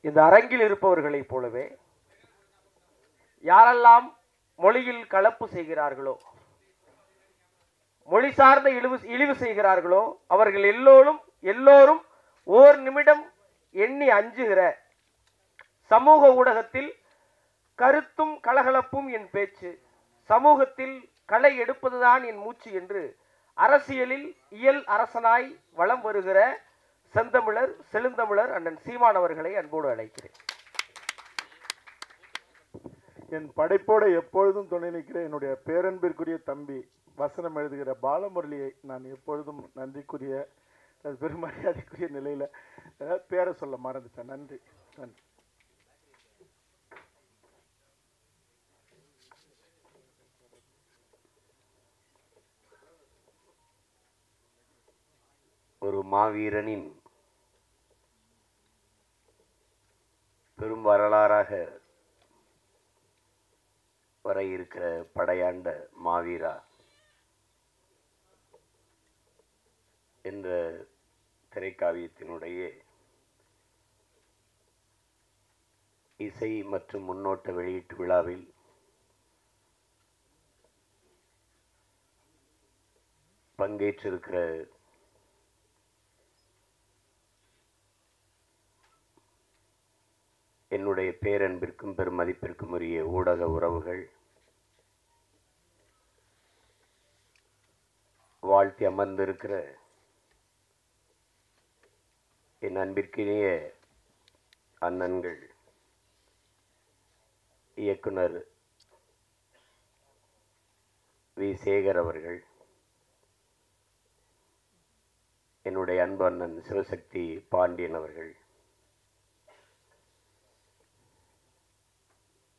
இந்த அரங்கில் இருப்பவர்களைப் போலவே யாரெல்லாம் மொழியில் கலப்பு செய்கிறார்களோ, மொழி சார்ந்த இழிவு செய்கிறார்களோ, அவர்கள் எல்லோரும் ஓர் நிமிடம் எண்ணி அஞ்சுகிற சமூக ஊடகத்தில் கருத்தும் கலகலப்பும் என் பேச்சு, சமூகத்தில் களை எடுப்பதுதான் என் மூச்சு என்று அரசியலில் இயல் அரசனாய் வலம் வருகிற செந்தமிழர் செழுந்தமிழர் அண்ணன் சீமான் அவர்களை அன்போடு அழைக்கிறேன். என் படைப்போடு எப்பொழுதும் துணை நிற்கிற என்னுடைய பேரன்பிற்குரிய தம்பி வசனம் எழுதுகிற பாலமுரளியை நான் எப்பொழுதும் நன்றிக்குரிய பெருமரியாதைக்குரிய நிலையில் பேரை சொல்ல மறந்துட்டேன். நன்றி நன்றி. ஒரு மாவீரனின் பெரும் வரலாறாக வர இருக்கிற படையாண்ட மாவீரா என்ற திரைக்காவியத்தினுடைய இசை மற்றும் முன்னோட்ட வெளியீட்டு விழாவில் பங்கேற்றிருக்கிற என்னுடைய பேரன்பிற்கும் பெருமதிப்பிற்கும் உரிய ஊடக உறவுகள், வாழ்த்தி அமர்ந்திருக்கிற என் அன்பிற்கினிய அண்ணன்கள், இயக்குனர் வி. சேகர் அவர்கள், என்னுடைய அன்பு அண்ணன் சிவசக்தி பாண்டியன் அவர்கள்,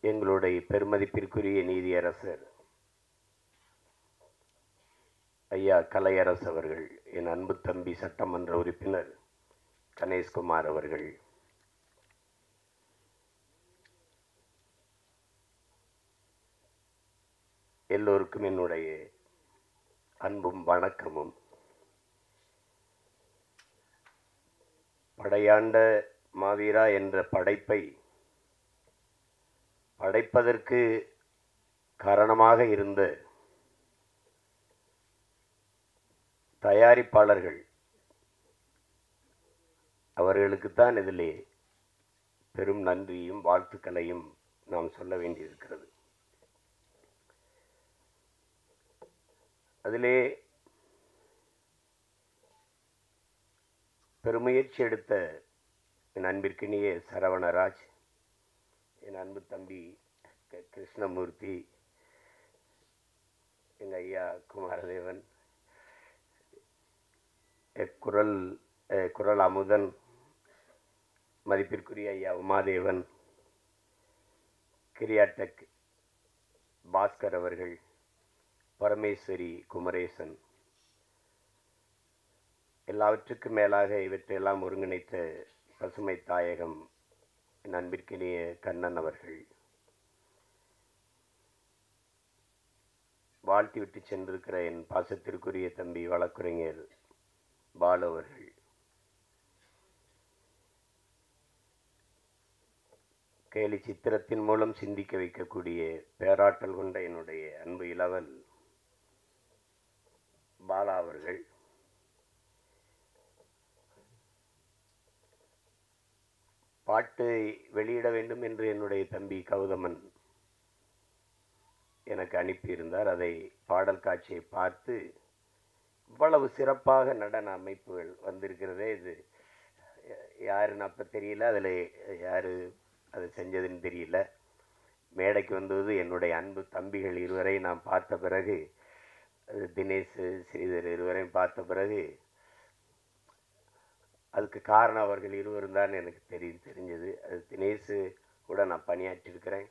எங்களுடைய பெருமதிப்பிற்குரிய நீதியரசர் ஐயா கலையரசு அவர்கள், என் அன்பு தம்பி சட்டமன்ற உறுப்பினர் கணேஷ்குமார் அவர்கள், எல்லோருக்கும் என்னுடைய அன்பும் வணக்கமும். படையாண்ட மாவீரா என்ற படைப்பை படைப்பதற்கு காரணமாக இருந்த தயாரிப்பாளர்கள் அவர்களுக்குத்தான் இதிலே பெரும் நன்றியும் வாழ்த்துக்களையும் நாம் சொல்ல வேண்டியிருக்கிறது. அதிலே பெருமுயற்சி எடுத்த என் அன்பிற்கினிய சரவணராஜ், என் அன்பு தம்பி கிருஷ்ணமூர்த்தி, எங்கள் ஐயா குமாரதேவன், குரல் அமுதன், மதிப்பிற்குரிய ஐயா உமாதேவன், கிரியாடெக் பாஸ்கர் அவர்கள், பரமேஸ்வரி குமரேசன், எல்லாவற்றுக்கும் மேலாக இவற்றையெல்லாம் ஒருங்கிணைத்த பசுமை தாயகம் என் அன்பிற்கினிய கண்ணன் அவர்கள், வாழ்த்தி விட்டு சென்றிருக்கிற என் பாசத்திற்குரிய தம்பி வழக்குரைஞர் பாலு அவர்கள், கேலி சித்திரத்தின் மூலம் சிந்திக்க வைக்கக்கூடிய பேராற்றல் கொண்ட என்னுடைய அன்பு இளவல் பாலா அவர்கள், பாட்டு வெளியிட வேண்டும் என்று என்னுடைய தம்பி கௌதமன் எனக்கு அனுப்பியிருந்தார். அதை பாடல் காட்சியை பார்த்து இவ்வளவு சிறப்பாக நடன அமைப்புகள் வந்திருக்கிறதே, இது யாருன்னு அப்போ தெரியல, அதில் யார் அதை செஞ்சதுன்னு தெரியல. மேடைக்கு வந்தது என்னுடைய அன்பு தம்பிகள் இருவரை நாம் பார்த்த பிறகு, தினேஷ் ஸ்ரீதர் இருவரையும் பார்த்த பிறகு அதுக்கு காரணம் அவர்கள் இருவரும் தான் எனக்கு தெரிஞ்சது. அது தினேஷ் கூட நான் பணியாற்றியிருக்கிறேன்.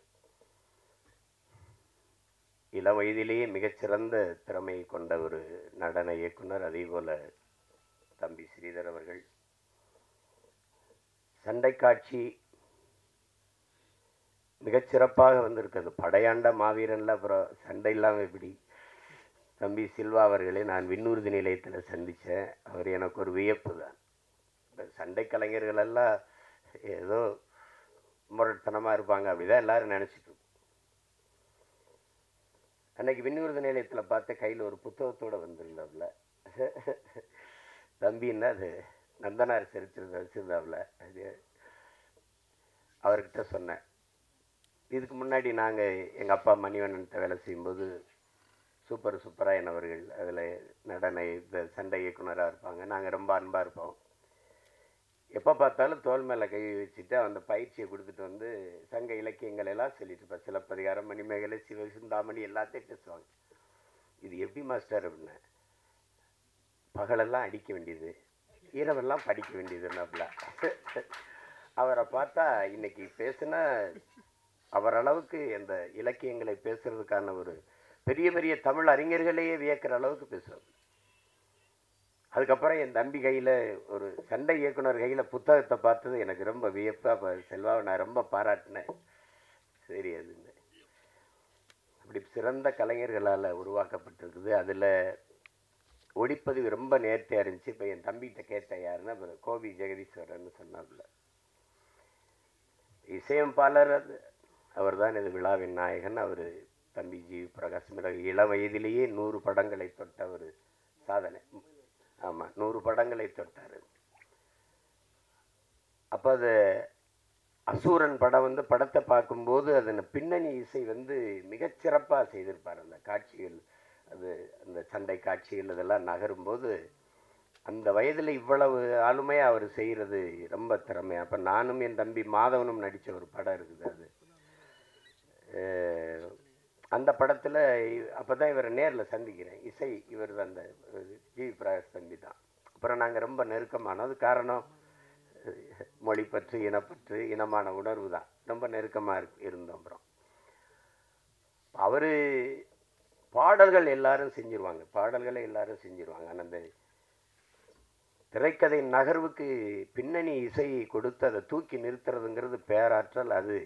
இளம் வயதிலேயே மிகச்சிறந்த திறமையை கொண்ட ஒரு நடன இயக்குனர். அதே போல் தம்பி ஸ்ரீதர் அவர்கள். சண்டை காட்சி மிகச்சிறப்பாக வந்திருக்கிறது. படையாண்ட மாவீரன்ல அப்புறம் சண்டை இல்லாமல் எப்படி? தம்பி சில்வா அவர்களை நான் விண்ணூர்தி நிலையத்தில் சந்தித்தேன். அவர் எனக்கு ஒரு வியப்பு தான். சண்டை கலைஞர்கள் எல்லாம் ஏதோ முரட்டத்தனமாக இருப்பாங்க. அப்படிதான் எல்லாரும் நினச்சிட்டு இருக்கோம். அன்னைக்கு விண்ணுறுதி நிலையத்தில் பார்த்த கையில் ஒரு புத்தகத்தோடு வந்துருந்தாப்புல. தம்பின்னா அது நந்தனார் சரித்திரத்தை வச்சுருந்தாப்புல. அது அவர்கிட்ட சொன்னேன். இதுக்கு முன்னாடி நாங்கள் எங்கள் அப்பா மணிவண்ணன்ட்ட வேலை செய்யும்போது சூப்பராக அவர்கள் அதில் நடன இந்த சண்டை இயக்குனராக இருப்பாங்க. நாங்கள் ரொம்ப அன்பாக இருப்போம். எப்போ பார்த்தாலும் தோல் மேலே கை வச்சுட்டு அந்த பயிற்சியை கொடுத்துட்டு வந்து சங்க இலக்கியங்கள் எல்லாம் சொல்லிட்டு இருப்பேன். சிலப்பதிகாரம், மணிமேகலை, சிவசிந்தாமணி எல்லாத்தையும் பேசுவாங்க. இது எப்படி மாஸ்டர் அப்படின்னா, பகலெல்லாம் அடிக்க வேண்டியது, இரவெல்லாம் படிக்க வேண்டியதுன்னாப்புல. அவரை பார்த்தா இன்னைக்கு பேசுனா அவர் அளவுக்கு இந்த இலக்கியங்களை பேசுறதுக்கான ஒரு பெரிய பெரிய தமிழ் அறிஞர்களையே வியக்கிற அளவுக்கு பேசுவார். அதுக்கப்புறம் என் தம்பி கையில் ஒரு சண்டை இயக்குனர் கையில் புத்தகத்தை பார்த்தது எனக்கு ரொம்ப வியப்பாக, செல்வாவை நான் ரொம்ப பாராட்டினேன். சரி, அதுன்னு அப்படி சிறந்த கலைஞர்களால் உருவாக்கப்பட்டிருக்குது. அதில் ஒளிப்பதிவு ரொம்ப நேர்த்தியாக இருந்துச்சு. இப்போ என் தம்பிகிட்ட கேட்டேன் யாருன்னா கோபி ஜெகதீஸ்வரன் சொன்னாப்புல. இசையமைப்பாளர் அவர் தான் இது விழாவின் நாயகன். அவர் தம்பி ஜி பிரகாஷ் இளம் வயதிலேயே 100 படங்களை தொட்ட ஒரு சாதனை. ஆமாம், 100 படங்களை தொட்டார். அப்போ அது அசூரன் படம் வந்து படத்தை பார்க்கும்போது அதன் பின்னணி இசை வந்து மிகச்சிறப்பாக செய்திருப்பார். அந்த காட்சிகள், அது அந்த சண்டை காட்சிகள் இதெல்லாம் நகரும்போது அந்த வயதில் இவ்வளவு ஆளுமையாக அவர் செய்கிறது ரொம்ப திறமை. அப்போ நானும் என் தம்பி மாதவனும் நடித்த ஒரு படம் இருக்குது. அது அந்த படத்தில் அப்போ தான் இவரை நேரில் சந்திக்கிறேன். இசை இவர் தான், அந்த ஜி பிரகாஷ் தம்பி தான். அப்புறம் நாங்கள் ரொம்ப நெருக்கமானது காரணம் மொழிப்பற்று, இனப்பற்று, இனமான உணர்வு தான். ரொம்ப நெருக்கமாக இருந்தோம். அப்புறம் அவர் பாடல்கள் எல்லாரும் செஞ்சிருவாங்க, பாடல்களை எல்லாரும் செஞ்சிருவாங்க. ஆனால் அந்த திரைக்கதை நகர்வுக்கு பின்னணி இசையை கொடுத்து அதை தூக்கி நிறுத்துறதுங்கிறது பேராற்றல். அது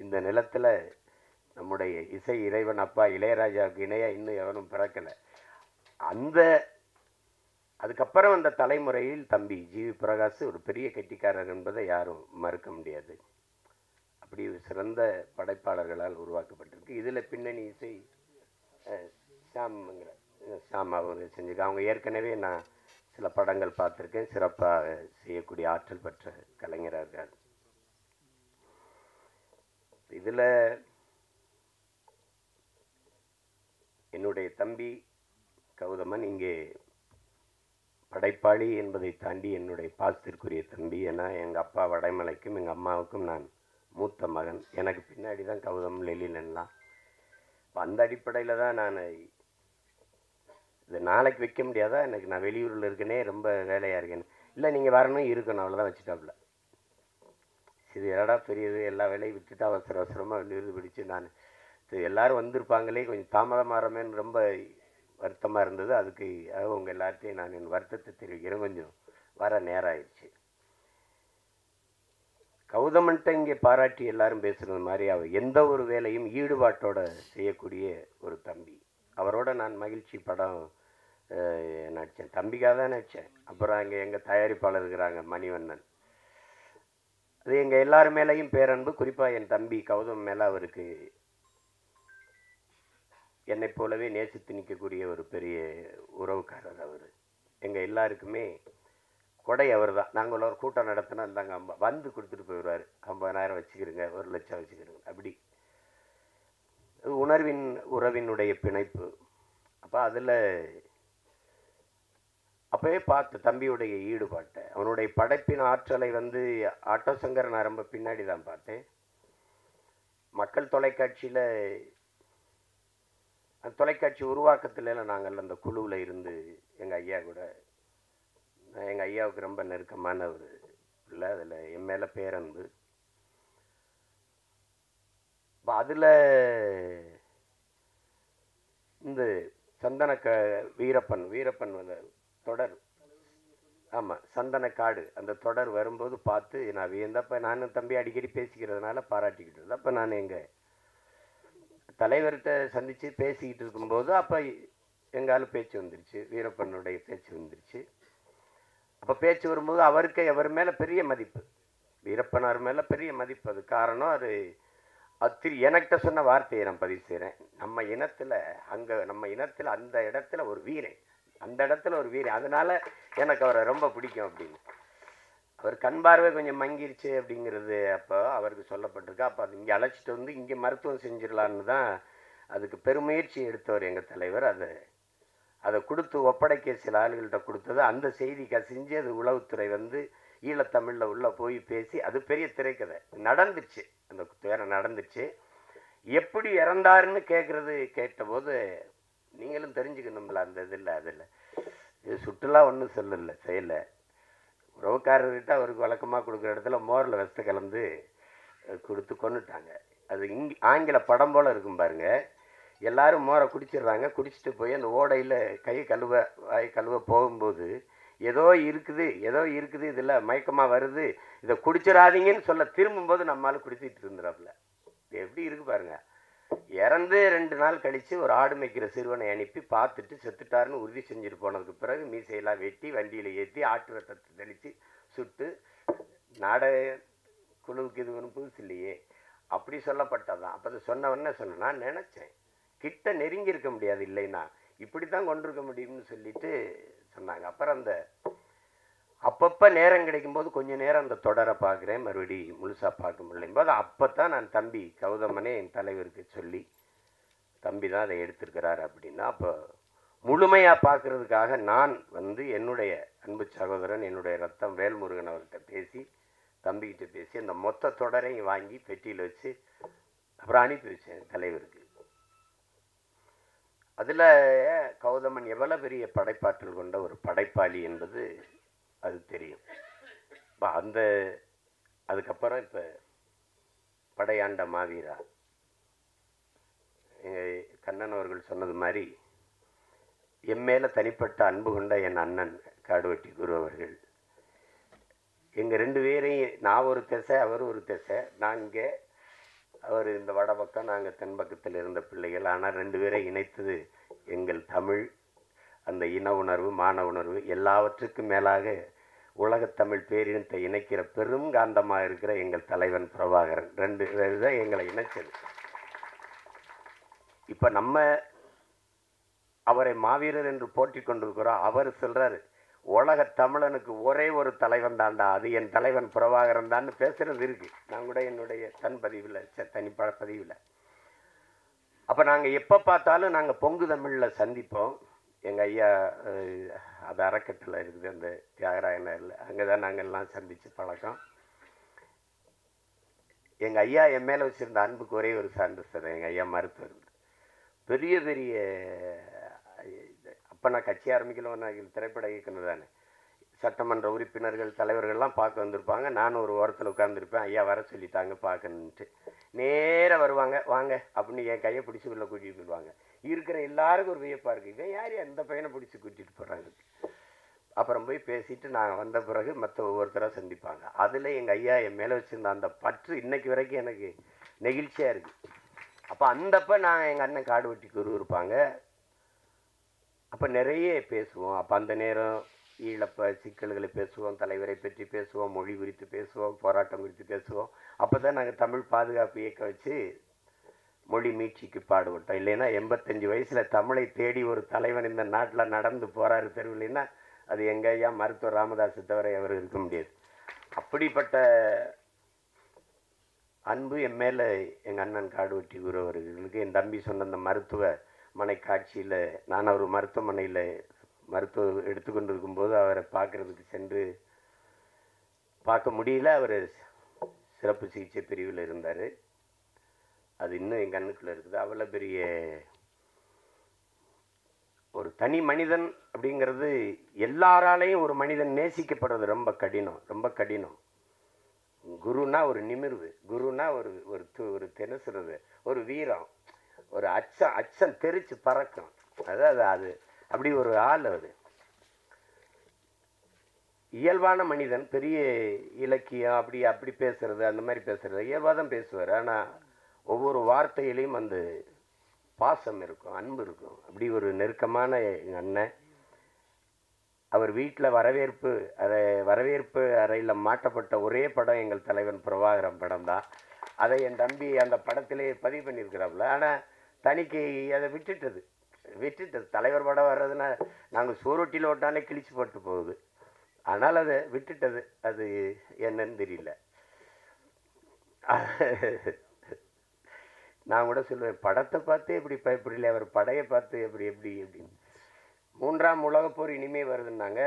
இந்த நிலத்தில் நம்முடைய இசை இறைவன் அப்பா இளையராஜாவுக்கு இணையாக இன்னும் எவனும் பிறக்கலை. அதுக்கப்புறம் அந்த தலைமுறையில் தம்பி ஜி பிரகாஷ் ஒரு பெரிய கெட்டிக்காரர் என்பதை யாரும் மறுக்க முடியாது. அப்படி சிறந்த படைப்பாளர்களால் உருவாக்கப்பட்டிருக்கு. இதில் பின்னணி இசை ஷாம் அவங்க செஞ்சுருக்காங்க. அவங்க ஏற்கனவே நான் சில படங்கள் பார்த்துருக்கேன். சிறப்பாக செய்யக்கூடிய ஆற்றல் பெற்ற கலைஞராக இருக்கார். இதில் என்னுடைய தம்பி கௌதமன் இங்கே படைப்பாளி என்பதை தாண்டி என்னுடைய பாசத்திற்குரிய தம்பி. ஏன்னா எங்கள் அப்பா வடைமலைக்கும் எங்கள் அம்மாவுக்கும் நான் மூத்த மகன். எனக்கு பின்னாடி தான் கௌதம், லெலினெல்லாம். அந்த அடிப்படையில் தான் நான் இது நாளைக்கு வைக்க முடியாதா, எனக்கு நான் வெளியூரில் இருக்கேனே, ரொம்ப வேலையாக இருக்கேன். இல்லை, நீங்கள் வரணும், இருக்கணும், அவ்வளோதான் வச்சுட்டாப்புல. இது எடா பெரியது, எல்லா வேலையும் விட்டுட்டு அவசரமாக வெளியூர் பிடிச்சி நான் எல்லோரும் வந்திருப்பாங்களே, கொஞ்சம் தாமதமாகறமேன்னு ரொம்ப வருத்தமாக இருந்தது. அதுக்கு உங்கள் எல்லார்ட்டையும் நான் என் வருத்தத்தை தெரிவிக்கிறேன். கொஞ்சம் வர நேரம் ஆயிடுச்சு. கௌதமன்ட்ட இங்கே பாராட்டி எல்லாரும் பேசுகிறது மாதிரி அவர் எந்த ஒரு வேலையும் ஈடுபாட்டோடு செய்யக்கூடிய ஒரு தம்பி. அவரோட நான் மகிழ்ச்சி படம் நடித்தேன், தம்பிக்காக தான் நடித்தேன். அப்புறம் அங்கே எங்கள் தயாரிப்பாளர் இருக்கிறாங்க மணிவண்ணன். அது எங்கள் எல்லார் மேலேயும் பேரன்பு. குறிப்பாக என் தம்பி கௌதம் மேலே அவருக்கு என்னை போலவே நேசித்து நிற்கக்கூடிய ஒரு பெரிய உறவுக்காரர் அவர். எங்கள் எல்லாருக்குமே கொடை அவர் தான். நாங்கள் ஒரு கூட்டம் நடத்தினா இருந்தாங்க, வந்து கொடுத்துட்டு போயிடுவார். 50,000 வச்சுக்கிறோங்க, 1,00,000 வச்சுக்கிறோங்க. அப்படி உறவினுடைய பிணைப்பு. அப்போ அதில் அப்போவே பார்த்து தம்பியுடைய ஈடுபாட்டை, அவனுடைய படைப்பின் ஆற்றலை வந்து ஆட்டோ சங்கர் நான் ரொம்ப பின்னாடி தான் பார்த்தேன். மக்கள் தொலைக்காட்சியில் தொலைக்காட்சி உருவாக்கத்துல நாங்கள் அந்த குழுவில் இருந்து எங்கள் ஐயா கூட, எங்கள் ஐயாவுக்கு ரொம்ப நெருக்கமான ஒரு இல்லை, அதில் என் மேலே பேரன்பு. அதில் இந்த சந்தன வீரப்பன் தொடர், ஆமாம் சந்தனக்காடு, அந்த தொடர் வரும்போது பார்த்து நான் வியந்தப்போ, நானும் தம்பி அடிக்கடி பேசிக்கிறதுனால பாராட்டிக்கிட்டு இருந்தேன். அப்போ நான் எங்கள் தலைவர்கிட்ட சந்தித்து பேசிக்கிட்டு இருக்கும்போது அப்போ எங்காலும் பேச்சு வந்துருச்சு, வீரப்பனுடைய பேச்சு வந்துருச்சு. அப்போ பேச்சு வரும்போது அவருக்கு அவர் மேலே பெரிய மதிப்பு. வீரப்பனார் மேலே பெரிய மதிப்பு. அது காரணம் அது எனக்கிட்ட சொன்ன வார்த்தையை நான் பதிவு செய்கிறேன். நம்ம இனத்தில் அந்த இடத்துல ஒரு வீரன், அந்த இடத்துல ஒரு வீரன், அதனால எனக்கு அவரை ரொம்ப பிடிக்கும் அப்படின்னு. அவர் கண் பார்வை கொஞ்சம் மங்கிருச்சு அப்படிங்கிறது அப்போ அவருக்கு சொல்லப்பட்டிருக்கு. அப்போ அது இங்கே அழைச்சிட்டு வந்து இங்கே மருத்துவம் செஞ்சிடலான்னு தான் அதுக்கு பெருமுயற்சி எடுத்தவர் எங்கள் தலைவர். அதை கொடுத்து ஒப்படைக்க சில ஆளுகள்கிட்ட கொடுத்தது. அந்த செய்தி கசிஞ்சு அது உளவுத்துறை வந்து ஈழத்தமிழில் உள்ளே போய் பேசி அது பெரிய திரைக்கதை நடந்துச்சு. அந்த துயரம் நடந்துச்சு. எப்படி இறந்தாருன்னு கேட்டபோது நீங்களும் தெரிஞ்சுக்கணும்ல அந்த அதில் இது சுற்றுலா ஒன்றும் சொல்லலை செய்யலை. உறவுக்காரர்கிட்ட அவருக்கு வழக்கமாக கொடுக்குற இடத்துல மோரில் விஷத்தை கலந்து கொடுத்து கொண்டுட்டாங்க. அது ஆங்கில படம் போல் இருக்கும் பாருங்க. எல்லாரும் மோரை குடிச்சிடுறாங்க. குடிச்சிட்டு போய் அந்த ஓடையில் வாய் கழுவ போகும்போது ஏதோ இருக்குது இதில் மயக்கமாக வருது, இதை குடிச்சிடாதீங்கன்னு சொல்ல திரும்பும்போது நம்மளால குடிச்சிட்டு இருந்துறாப்புல. எப்படி இருக்கு பாருங்க. இறந்து 2 நாள் கழித்து ஒரு ஆடு மேய்க்கிற சிறுவனை அனுப்பி பார்த்துட்டு செத்துட்டாருன்னு உறுதி செஞ்சுட்டு போனதுக்கு பிறகு மீசையெல்லாம் வெட்டி வண்டியில் ஏற்றி ஆட்டு ரத்தத்தை தெளித்து சுட்டு நாடக குழுவுக்கு இது ஒன்றும் புதுசு இல்லையே அப்படி சொல்லப்பட்டதான். அப்போ அது சொன்னவொன்னே நான் நினச்சேன் கிட்ட நெருங்கி இருக்க முடியாது, இல்லைன்னா இப்படி தான் கொண்டிருக்க முடியும்னு சொல்லிட்டு சொன்னாங்க. அப்புறம் அப்பப்போ நேரம் கிடைக்கும்போது கொஞ்சம் நேரம் அந்த தொடரை பார்க்குறேன், மறுபடி முழுசாக பார்க்க முடியும்போது அப்போ தான் நான் தம்பி கௌதமனே என் தலைவருக்கு சொல்லி தம்பி தான் அதை எடுத்திருக்கிறார் அப்படின்னா, அப்போ முழுமையாக பார்க்குறதுக்காக நான் வந்து என்னுடைய அன்பு சகோதரன் என்னுடைய ரத்தம் வேல்முருகன் அவர்கிட்ட பேசி தம்பிக்கிட்ட பேசி அந்த மொத்த தொடரையும் வாங்கி பெட்டியில் வச்சு அப்புறம் அனுப்பி வச்சேன் தலைவருக்கு. அதில் கௌதமன் எவ்வளோ பெரிய படைப்பாற்றல் கொண்ட ஒரு படைப்பாளி என்பது அது தெரியும். அதுக்கப்புறம் இப்போ படையாண்ட மாவீரா எங்கள் கண்ணன் அவர்கள் சொன்னது மாதிரி என் மேலே தனிப்பட்ட அன்பு கொண்ட என் அண்ணன் காடுவெட்டி குரு அவர்கள். எங்கள் 2 பேரையும் நான் ஒரு திசை அவர் ஒரு திசை, நாங்கள் அவர் இந்த வட பக்கம் நாங்கள் தென் பக்கத்தில் இருந்த பிள்ளைகள். ஆனால் 2 பேரை இணைத்தது எங்கள் தமிழ், அந்த இன உணர்வு மான உணர்வு எல்லாவற்றுக்கும் மேலாக உலகத்தமிழ் பேரினத்தை இணைக்கிற பெரும் காந்தமாக இருக்கிற எங்கள் தலைவன் பிரபாகரன். 2 பேர் தான் எங்களை இணைச்சது. இப்போ நம்ம அவரை மாவீரர் என்று போற்றி கொண்டிருக்கிறோம். அவர் சொல்கிறார் உலக தமிழனுக்கு ஒரே ஒரு தலைவன் தான்டா, அது என் தலைவன் பிரபாகரன் தான் பேசுகிறது இருக்குது. நான் கூட என்னுடைய தனிப்பட பதிவில். அப்போ நாங்கள் எப்போ பார்த்தாலும் நாங்கள் பொங்கு தமிழில் சந்திப்போம். எங்கள் ஐயா அது அறக்கட்டில் இருக்குது அந்த தியாகராயனரில், அங்கே தான் நாங்கள் எல்லாம் சந்தித்து பழக்கம். எங்கள் ஐயா என் மேலே வச்சுருந்த அன்புக்கு ஒரே ஒரு சான்று சார், எங்கள் ஐயா மருத்துவர். பெரிய பெரிய அப்போ நான் கட்சி ஆரம்பிக்கல, திரைப்பட இயக்குனர் தானே, சட்டமன்ற உறுப்பினர்கள் தலைவர்கள்லாம் பார்க்க வந்திருப்பாங்க. நானும் ஒரு ஓரத்தில் உட்காந்துருப்பேன். ஐயா வர சொல்லிட்டாங்க பார்க்கணுன்ட்டு. நேராக வருவாங்க, வாங்க அப்படின்னு என் கையை பிடிச்சி உள்ள கூட்டிகிட்டு போயிடுவாங்க. இருக்கிற எல்லாருக்கும் ஒரு வியப்பாக இருக்குது, இவன் யார் அந்த பையனை பிடிச்சி கூட்டிகிட்டு போகிறாங்க. அப்புறம் போய் பேசிட்டு நான் வந்த பிறகு மற்ற ஒவ்வொருத்தராக சந்திப்பாங்க. அதில் எங்கள் ஐயா என் மேலே வச்சுருந்த அந்த பற்று இன்னைக்கு வரைக்கும் எனக்கு நெகிழ்ச்சியாக இருக்குது. அப்போ அந்தப்போ நான் எங்கள் அண்ணன் காடுவெட்டி குரு இருப்பாங்க. அப்போ நிறைய பேசுவோம். அப்போ அந்த நேரம் ஈழப்ப சிக்கல்களை பேசுவோம், தலைவரை பற்றி பேசுவோம், மொழி குறித்து பேசுவோம், போராட்டம் குறித்து பேசுவோம். அப்போ தான் நாங்கள் தமிழ் பாதுகாப்பு இயக்க வச்சு மொழி மீட்சிக்கு பாடுபட்டோம். இல்லைன்னா 85 வயசில் தமிழை தேடி ஒரு தலைவன் இந்த நாட்டில் நடந்து போகிறாரு தெருவில்லைன்னா அது எங்கள் ஐயா மருத்துவர் ராமதாஸை தவிர அவர் இருக்க முடியாது. அப்படிப்பட்ட அன்பு என் மேலே எங்கள் அண்ணன் காடுவெட்டி குரு அவர்களுக்கு. என் தம்பி சொன்ன அந்த மருத்துவமனை காட்சியில் நான் ஒரு மருத்துவமனையில் மருத்துவம் எடுத்துக்கொண்டு இருக்கும்போது அவரை பார்க்குறதுக்கு சென்று பார்க்க முடியல. அவர் சிறப்பு சிகிச்சை பிரிவில் இருந்தார். அது இன்னும் என் கண்ணுக்குள்ளே இருக்குது. அவ்வளோ பெரிய ஒரு தனி மனிதன் அப்படிங்கிறது எல்லாராலையும் ஒரு மனிதன் நேசிக்கப்படுறது ரொம்ப கடினம், ரொம்ப கடினம். குருனா ஒரு நிமிர்வு, குருனா ஒரு தினசுறது, ஒரு வீரம், ஒரு அச்சம் தெரிச்சு பறக்கும். அதாவது அது அப்படி ஒரு ஆள். அது இயல்பான மனிதன், பெரிய இலக்கியம் அப்படி பேசுறது அந்த மாதிரி பேசுறது இயல்பாக தான் பேசுவார். ஆனால் ஒவ்வொரு வார்த்தையிலையும் அந்த பாசம் இருக்கும், அன்பு இருக்கும். அப்படி ஒரு நெருக்கமான எங்கள் அண்ணன். அவர் வீட்டில் வரவேற்பு அறையில் மாட்டப்பட்ட ஒரே படம் எங்கள் தலைவன் பிரபாகரன் படம் தான். அதை என் தம்பி அந்த படத்திலே பதிவு பண்ணியிருக்கிறாப்புல. ஆனால் தனிக்கு அதை விட்டுட்டது. தலைவர் படம் வர்றதுன்னா நாங்கள் சோரொட்டியில் ஓட்டாலே கிழிச்சு போட்டு போகுது. ஆனால் அதை விட்டுட்டது. அது என்னன்னு தெரியல. நான் கூட சொல்லுவேன், படத்தை பார்த்து எப்படி பயப்படல, அவர் படையை பார்த்து எப்படி அப்படின்னு. 3ஆம் உலகப் போர் இனிமே வருதுன்னாங்க.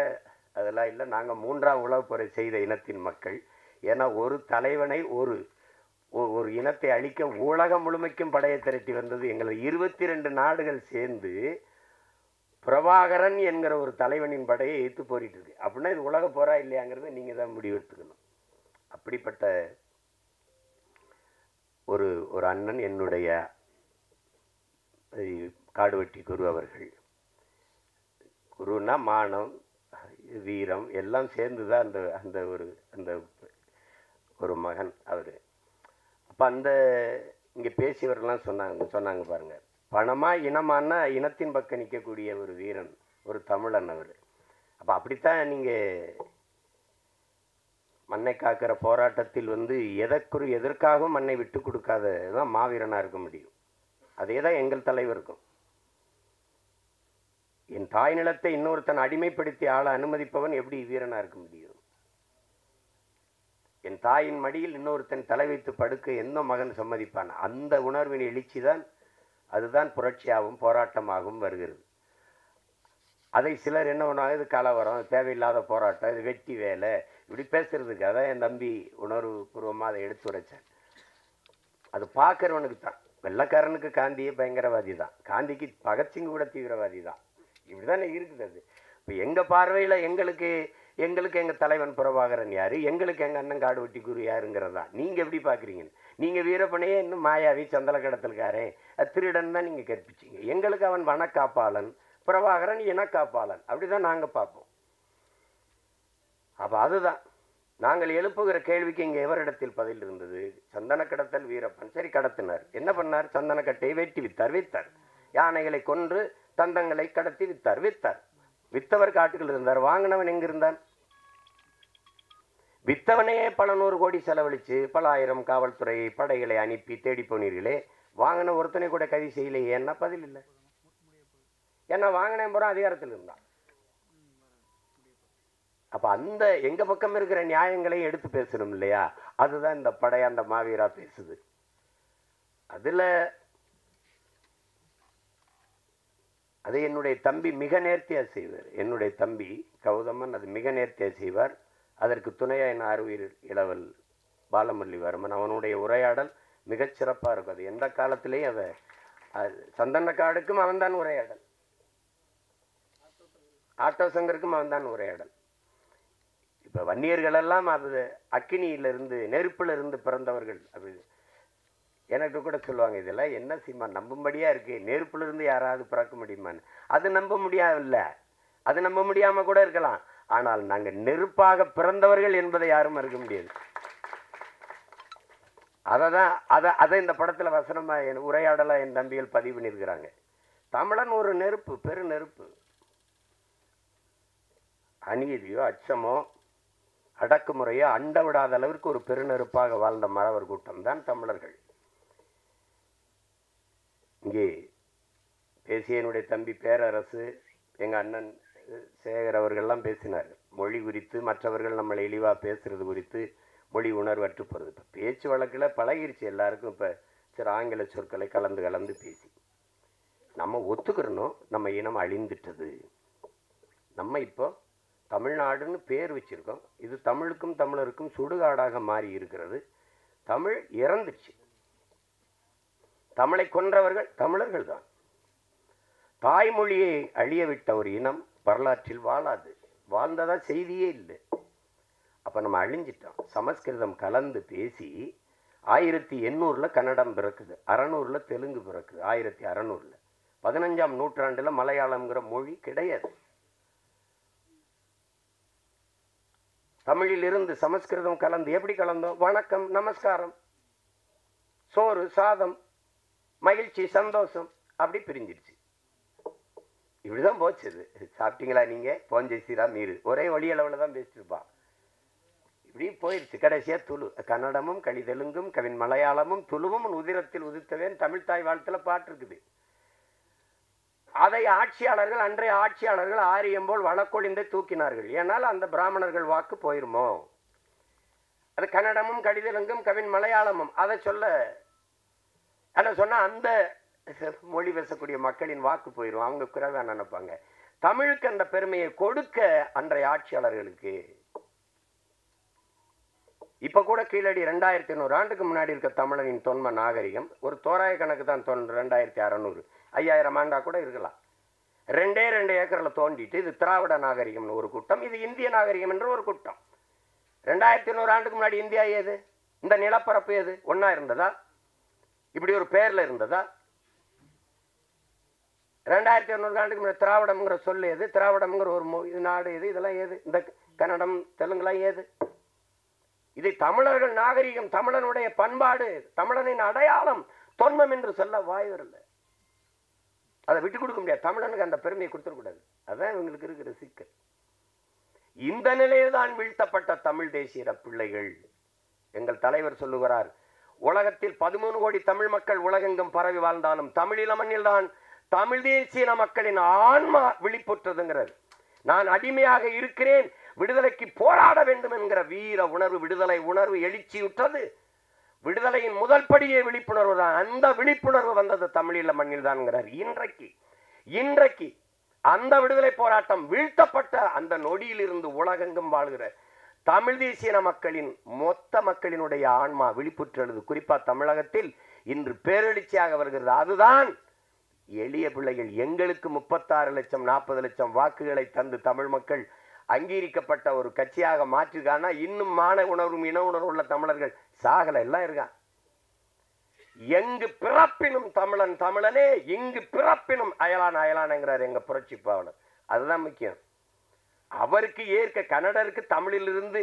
அதெல்லாம் இல்லை, நாங்கள் 3ஆம் உலகப் போரை செய்த இனத்தின் மக்கள். ஏன்னா ஒரு தலைவனை ஒரு இனத்தை அழிக்க உலகம் முழுமைக்கும் படையை திரட்டி வந்தது எங்களை 22 நாடுகள் சேர்ந்து பிரபாகரன் என்கிற ஒரு தலைவனின் படையை எதிர்த்து போரிட்டு இருக்கு. அப்படின்னா இது உலக போரா இல்லையாங்கிறத நீங்க தான் முடிவெடுத்துக்கணும். அப்படிப்பட்ட ஒரு அண்ணன் என்னுடைய காடுவெட்டி குரு அவர்கள். குருன்னா மானம், வீரம் எல்லாம் சேர்ந்துதான் அந்த ஒரு மகன் அவர். அப்போ இங்கே பேசியவர்கள்லாம் சொன்னாங்க பாருங்க, பணமா இனமானா இனத்தின் பக்கம் நிற்கக்கூடிய ஒரு வீரன், ஒரு தமிழன் அவர். அப்போ அப்படித்தான் நீங்கள் மண்ணை காக்கிற போராட்டத்தில் எதற்காகவும் மண்ணை விட்டு கொடுக்காததான் மாவீரனாக இருக்க முடியும். அதே தான் எங்கள் தலைவருக்கும். என் தாய் நிலத்தை இன்னொருத்தன் அடிமைப்படுத்தி ஆள அனுமதிப்பவன் எப்படி வீரனாக இருக்க முடியும்? என் தாயின் மடியில் இன்னொருத்தன் தலை வைத்து படுக்க எந்த மகன் சம்மதிப்பான்? அந்த உணர்வின் எழுச்சி தான், அதுதான் புரட்சியாகவும் போராட்டமாகவும் வருகிறது. அதை சிலர் என்ன பண்ணுவாங்க, இது கலவரம், தேவையில்லாத போராட்டம், இது வெட்டி வேலை, இப்படி பேசுறதுக்கு. அதான் என் தம்பி உணர்வு பூர்வமாக அதை எடுத்து உரைச்சேன். அது பார்க்குறவனுக்கு தான். வெள்ளக்காரனுக்கு காந்தியே பயங்கரவாதி தான், காந்திக்கு பகத்சிங் கூட தீவிரவாதி தான். இப்படிதானே இருக்குது அது. இப்போ எங்கள் பார்வையில் எங்களுக்கு எங்கள் தலைவன் பிரபாகரன் யார், எங்களுக்கு எங்கள் அண்ணன் காடுவெட்டி குரு யாருங்கிறதா. நீங்கள் எப்படி பார்க்குறீங்க? நீங்கள் வீரப்பனையே இன்னும் மாயாவி, சந்தல கடத்தல்காரன், திருடன் தான் நீங்கள் கற்பிச்சிங்க. எங்களுக்கு அவன் வனக்காப்பாளன், பிரபாகரன் இனக்காப்பாளன். அப்படிதான் நாங்கள் பார்ப்போம். அப்போ அதுதான் நாங்கள் எழுப்புகிற கேள்விக்கு இங்கே எவரிடத்தில் பதில் இருந்தது? சந்தன கடத்தல் வீரப்பன். சரி, கடத்தினார். என்ன பண்ணார்? சந்தனக்கட்டையை வெட்டி வித்தார். யானைகளை கொன்று தந்தங்களை கடத்தி வித்தார். வித்தவர் காட்டுகள் இருந்தார். வாங்கினவன் எங்கிருந்தான்? வித்தவனே பல 100 கோடி செலவழிச்சு பல ஆயிரம் காவல்துறை படைகளை அனுப்பி தேடி போனீர்களே, வாங்கின ஒருத்தனை கூட கைது செய்யலையே. என்ன பதில் இல்லை? ஏன்னா வாங்கின போறோம் அதிகாரத்தில் இருந்தான். அப்ப எங்க பக்கம் இருக்கிற நியாயங்களையும் எடுத்து பேசணும் இல்லையா? அதுதான் இந்த படை அந்த மாவீரா பேசுது. அதுல அதை என்னுடைய தம்பி மிக நேர்த்தியா செய்வார். என்னுடைய தம்பி கௌதமன் அது மிக நேர்த்தியா செய்வார். அதற்கு துணையா என் அருவியர் இளவல் பாலமுரளிவர்மன். அவனுடைய உரையாடல் மிகச்சிறப்பாக இருக்கும். அது எந்த காலத்திலேயும் சந்தன காடுக்கும் அவன்தான் உரையாடல், ஆட்டோ சங்கருக்கும் அவன்தான் உரையாடல். இப்போ வன்னியர்களெல்லாம் அது அக்கினியிலிருந்து நெருப்பிலிருந்து பிறந்தவர்கள். அப்படி எனக்கு கூட சொல்லுவாங்க, இதெல்லாம் என்ன சீமா நம்பும்படியாக இருக்குது, நெருப்பிலிருந்து யாராவது பிறக்க முடியுமான்னு. அது நம்ப முடியாதில்ல, அது நம்ப முடியாமல் கூட இருக்கலாம். ஆனால் நாங்கள் நெருப்பாக பிறந்தவர்கள் என்பதை யாரும் மறுக்க முடியாது. அதை இந்த படத்தில் வசனமாக உரையாடலாக என் தம்பிகள் பதிவு பண்ணியிருக்கிறாங்க. தமிழன் ஒரு நெருப்பு, பெரு நெருப்பு. அநீதியோ அச்சமோ அடக்குமுறையோ அண்ட விடாத அளவிற்கு ஒரு பெருநெருப்பாக வாழ்ந்த மறவர் கூட்டம் தான் தமிழர்கள். இங்கே பேசிய என்னுடைய தம்பி பேரரசு, எங்கள் அண்ணன் சேகர் அவர்கள்லாம் பேசினார். மொழி குறித்து, மற்றவர்கள் நம்மளை இழிவாக பேசுறது குறித்து, மொழி உணர்வற்று போகிறது. இப்போ பேச்சு வழக்கில் பழகிருச்சு எல்லாருக்கும். இப்போ சரி ஆங்கில சொற்களை கலந்து பேசி நம்ம ஒத்துக்கிறணும், நம்ம இனம் அழிந்துட்டது. நம்ம இப்போ தமிழ்நாடுன்னு பேர் வச்சிருக்கோம். இது தமிழுக்கும் தமிழருக்கும் சுடுகாடாக மாறி இருக்கிறது. தமிழ் இறந்துச்சு. தமிழை கொன்றவர்கள் தமிழர்கள் தான். தாய்மொழியை அழிய விட்ட ஒரு இனம் வரலாற்றில் வாழாது. வாழ்ந்ததா செய்தியே இல்லை. அப்போ நம்ம அழிஞ்சிட்டோம். சமஸ்கிருதம் கலந்து பேசி 1800 கன்னடம் பிறக்குது, 600 தெலுங்கு பிறக்குது, 1600 15ஆம் நூற்றாண்டில் மலையாளம்ங்கிற மொழி கிடையாது. தமிழிலிருந்து சமஸ்கிருதம் கலந்து எப்படி கலந்தோம்? வணக்கம், நமஸ்காரம், சோறு, சாதம், மகிழ்ச்சி, சந்தோஷம், அப்படி பிரிஞ்சிருச்சு. இப்படிதான் போச்சு. இது சாப்பிட்டீங்களா நீங்க, போஞ்சை சீரா மீறு, ஒரே வழி அளவில் தான் பேசிட்டு இருப்பான். இப்படி போயிடுச்சு. கடைசியா துளு, கன்னடமும் கலிதெலுங்கும் கவின் மலையாளமும் துளுவும் உதிரத்தில் உதித்தவேன் தமிழ்தாய் வாழ்த்துல பாட்டு இருக்குது. அதை ஆட்சியாளர்கள், அன்றைய ஆட்சியாளர்கள் ஆரியம்போல் வழக்கொழிந்தை தூக்கினார்கள். ஏனால் அந்த பிராமணர்கள் வாக்கு போயிருமோ. அது கன்னடமும் கடிதலங்கும் கவின் மலையாளமும் அதை சொன்ன அந்த மொழி பேசக்கூடிய மக்களின் வாக்கு போயிடும், அவங்க குறைவா நினைப்பாங்க. தமிழுக்கு அந்த பெருமையை கொடுக்க அன்றைய ஆட்சியாளர்களுக்கு இப்ப கூட கீழடி 2500 ஆண்டுக்கு முன்னாடி இருக்க தமிழனின் தொன்ம நாகரிகம் ஒரு தோராய கணக்கு தான் 2600 5000 ஆண்டா கூட இருக்கலாம். 2 ஏக்கர்ல தோண்டிட்டு இது திராவிட நாகரிகம்னு ஒரு கூட்டம், இது இந்திய நாகரிகம் என்ற ஒரு கூட்டம். 2500 ஆண்டுக்கு முன்னாடி இந்தியா ஏது, இந்த நிலப்பரப்பு ஏது ஒன்னா இருந்ததா, இப்படி ஒரு பேர்ல இருந்ததா? 2500 ஆண்டுக்கு முன்னாடி திராவிடம்ங்கிற சொல் ஏது, திராவிடம்ங்கிற ஒரு நாடு ஏது, இதெல்லாம் ஏது, இந்த கன்னடம் தெலுங்குலாம் ஏது? இதை தமிழர்கள் நாகரிகம், தமிழனுடைய பண்பாடு, தமிழனின் அடையாளம், தொன்மம் என்று சொல்ல வாய் வரல. அதை விட்டு கொடுக்க முடியாது. தமிழனுக்கு அந்த பெருமையை கொடுத்துடக்கூடாது. அதான் இவங்களுக்கு இருக்கிற சிக்கல். இந்த நிலையில்தான் வீழ்த்தப்பட்ட தமிழ் தேசிய பிள்ளைகள். எங்கள் தலைவர் சொல்லுகிறார், உலகத்தில் 13 கோடி தமிழ் மக்கள் உலகெங்கும் பரவி வாழ்ந்தாலும் தமிழில மண்ணில் தான் தமிழ் தேசிய மக்களின் ஆன்மா விழிப்புற்றதுங்கிறது. நான் அடிமையாக இருக்கிறேன், விடுதலைக்கு போராட வேண்டும் என்கிற வீர உணர்வு, விடுதலை உணர்வு எழுச்சியுற்றது. விடுதலையின் முதல் படியே விழிப்புணர்வு தான். அந்த விழிப்புணர்வு வந்தது தமிழீழ மண்ணில் தான். இன்றைக்கு அந்த விடுதலை போராட்டம் வீழ்த்தப்பட்ட அந்த நொடியில் இருந்து உலகெங்கும் வாழ்கிற தமிழ் தேசிய மக்களின் மொத்த மக்களினுடைய ஆன்மா விழிப்புற்றது. குறிப்பா தமிழகத்தில் இன்று பேரெழுச்சியாக வருகிறது. அதுதான் எளிய பிள்ளைகள். எங்களுக்கு 36 லட்சம் 40 லட்சம் வாக்குகளை தந்து தமிழ் மக்கள் அங்கீகரிக்கப்பட்ட ஒரு கட்சியாக மாற்றிருக்கானா, இன்னும் மான உணர்வும் இன உணர்வு உள்ள தமிழர்கள் சாகல எல்லாம் இருக்கான். எங்கு பிறப்பினும் தமிழன் தமிழனே, இங்கு பிறப்பினும் அயலான் அயலான்ங்கிறார் எங்க புரட்சி பாவலர். அதுதான் முக்கியம். அவருக்கு ஏற்க, கன்னடருக்கு தமிழிலிருந்து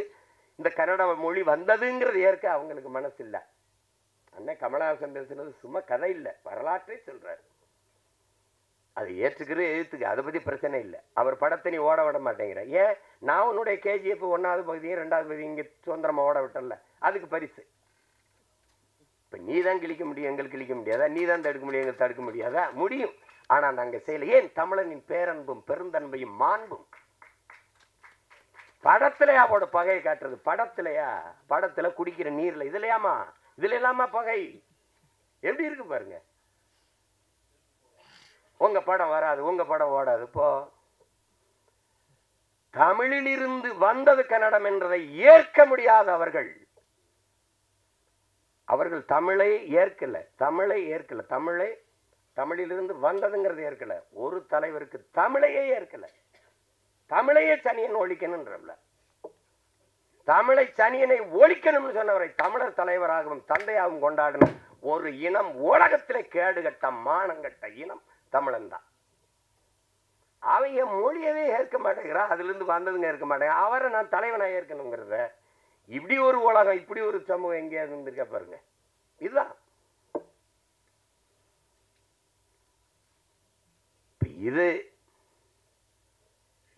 இந்த கன்னட மொழி வந்ததுங்கிறது ஏற்க அவங்களுக்கு மனசு இல்லை. அண்ணன் கமலஹாசன் பேசுனது சும்மா கதை இல்லை, வரலாற்றை சொல்றாரு. அது ஏற்றுக்கிறது எழுத்துக்கு, அதை பத்தி பிரச்சனை இல்லை. அவர் படத்தை நீ ஓட விட மாட்டேங்கிற. ஏன், நான் உன்னுடைய KGF 1வது பகுதியும் 2வது பகுதியும் இங்க சுதந்திரமா ஓட விட்டல, அதுக்கு பரிசு. இப்ப நீ தான் கிழிக்க முடியும், எங்களுக்கு கிழிக்க முடியாதா? நீ தான் தடுக்க முடியும், எங்களுக்கு தடுக்க முடியாதா? முடியும். ஆனா நாங்க செய்யல. ஏன்? தமிழனின் பேரன்பும் பெருந்தன்மையும் மாண்பும். படத்திலையா அவரோட பகையை காட்டுறது? படத்திலையா? படத்துல குடிக்கிற நீர்ல, இதுலையாமா? இதுல இல்லாம பகை எப்படி இருக்கு பாருங்க. உங்க படம் வராது, உங்க படம் ஓடாது. இப்போ தமிழில் இருந்து வந்தது கன்னடம் என்றதை ஏற்க முடியாத அவர்கள் தமிழை ஏற்கல. தமிழிலிருந்து வந்ததுங்கிறது ஏற்கல. ஒரு தலைவருக்கு தமிழையே ஏற்கல. தமிழையே சனியன் ஒழிக்கணும்ன்றல, தமிழை சனியனை ஒழிக்கணும்னு சொன்னவரை தமிழர் தலைவராகவும் தந்தையாகவும் கொண்டாடணும் ஒரு இனம், உலகத்திலே கேடுகட்ட மானங்கட்ட இனம் தமிழன் தான். அவங்க மொழியவே ஏற்க மாட்டேங்கிறான், அதுல இருந்து வந்ததுங்க ஏற்க மாட்டேங்க. அவரை நான் தலைவனா ஏற்கணுங்கிறத, இப்படி ஒரு உலகம், இப்படி ஒரு சமூகம் எங்கேயாவது இருந்திருக்க பாருங்க. இதுதான் இது.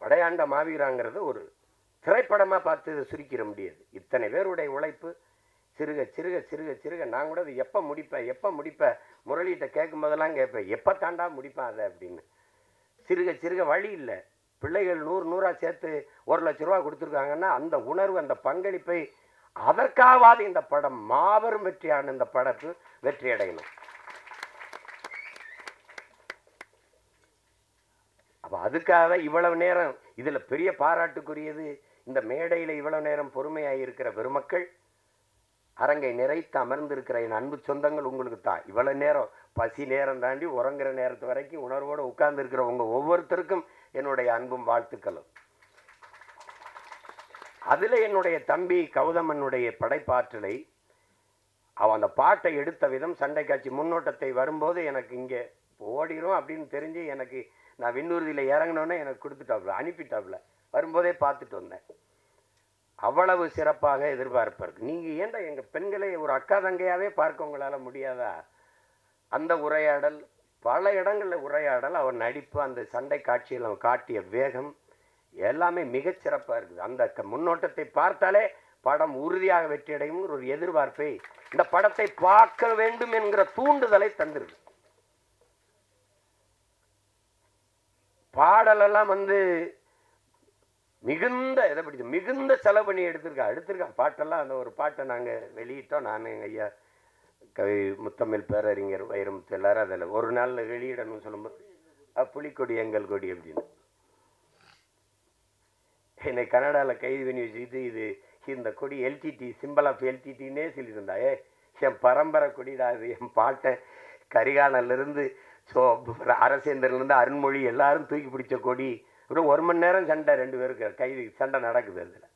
படையாண்ட மாவீராங்கிறது ஒரு திரைப்படமா பார்த்து இதை சுருக்கிட முடியாது. இத்தனை பேருடைய உழைப்பு சிறுக சிறுக சிறுக சிறுக. நான் கூட அது எப்போ முடிப்பேன் முரளிகிட்ட கேட்கும் போதெல்லாம் கேட்பேன், எப்போ தாண்டா முடிப்பேன் அதை அப்படின்னு. சிறுக சிறுக வழி இல்லை. பிள்ளைகள் 100 சேர்த்து 1 லட்ச ரூபா கொடுத்துருக்காங்கன்னா அந்த உணர்வு, அந்த பங்களிப்பை, அதற்காவது இந்த படம் மாபெரும் வெற்றியான இந்த படத்து வெற்றி அடையணும். அப்ப அதுக்காக இவ்வளவு நேரம் இதுல பெரிய பாராட்டுக்குரியது, இந்த மேடையில இவ்வளவு நேரம் பொறுமையாக இருக்கிற பெருமக்கள், அரங்கை நிறைத்து அமர்ந்திருக்கிற என் அன்பு சொந்தங்கள், உங்களுக்கு தான். இவ்வளவு நேரம் பசி நேரம் தாண்டி உறங்குற நேரத்து வரைக்கும் உணர்வோடு உட்கார்ந்து இருக்கிற உங்க ஒவ்வொருத்தருக்கும் என்னுடைய அன்பும் வாழ்த்துக்களும். அதுல என்னுடைய தம்பி கௌதமனுடைய படைப்பாற்றலை, அவன் அந்த பாட்டை எடுத்த விதம், சண்டை காட்சி முன்னோட்டத்தை வரும்போது எனக்கு இங்கே ஓடிரும் அப்படின்னு தெரிஞ்சு, எனக்கு நான் விண்ணூர்தியில் இறங்கினோன்னே எனக்கு கொடுத்துட்டாப்புல, அனுப்பிட்டாப்புல. வரும்போதே பார்த்துட்டு வந்தேன். அவ்வளவு சிறப்பாக எதிர்பார்ப்பாருக்கு. நீங்க ஏன்டா எங்க பெண்களை ஒரு அக்கா தங்கையாவே பார்க்க உங்களால முடியாதா? அந்த உரையாடல் பல இடங்களில் உரையாடல், அவர் நடிப்பு, அந்த சண்டை காட்சியில் அவர் காட்டிய வேகம் எல்லாமே மிகச்சிறப்பாக இருக்குது. அந்த முன்னோட்டத்தை பார்த்தாலே படம் உறுதியாக வெற்றியடையும் ஒரு எதிர்பார்ப்பை, இந்த படத்தை பார்க்க வேண்டும் என்கிற தூண்டுதலை தந்திருக்கு. பாடலெல்லாம் மிகுந்த செலவு பண்ணி எடுத்திருக்கா பாட்டெல்லாம். அந்த ஒரு பாட்டை நாங்கள் வெளியிட்டோம், நான் எங்கள் ஐயா கவி முத்தமிழ் பேரறிஞர் வைரமுத்து எல்லாரும் அதில் ஒரு நாளில் வெளியிடணும்னு சொல்லும்போது புலிக்கொடி எங்கள் கொடி அப்படின்னு என்னை கனடாவில் கைது பண்ணி வச்சுக்கிட்டு, இது இந்த கொடி எல்டிடி, சிம்பிள் ஆஃப் எல்டிடின்னே சொல்லியிருந்தா. என் பரம்பரை கொடிடா இது, என் பாட்டை கரிகாலன்லேருந்து அரசேந்திரன்லேருந்து அருண்மொழி எல்லாரும் தூக்கி பிடிச்ச கொடி. இப்படி 1 மணி நேரம் சண்டை, 2 பேருக்கு கைது சண்டை நடக்குது அதில்.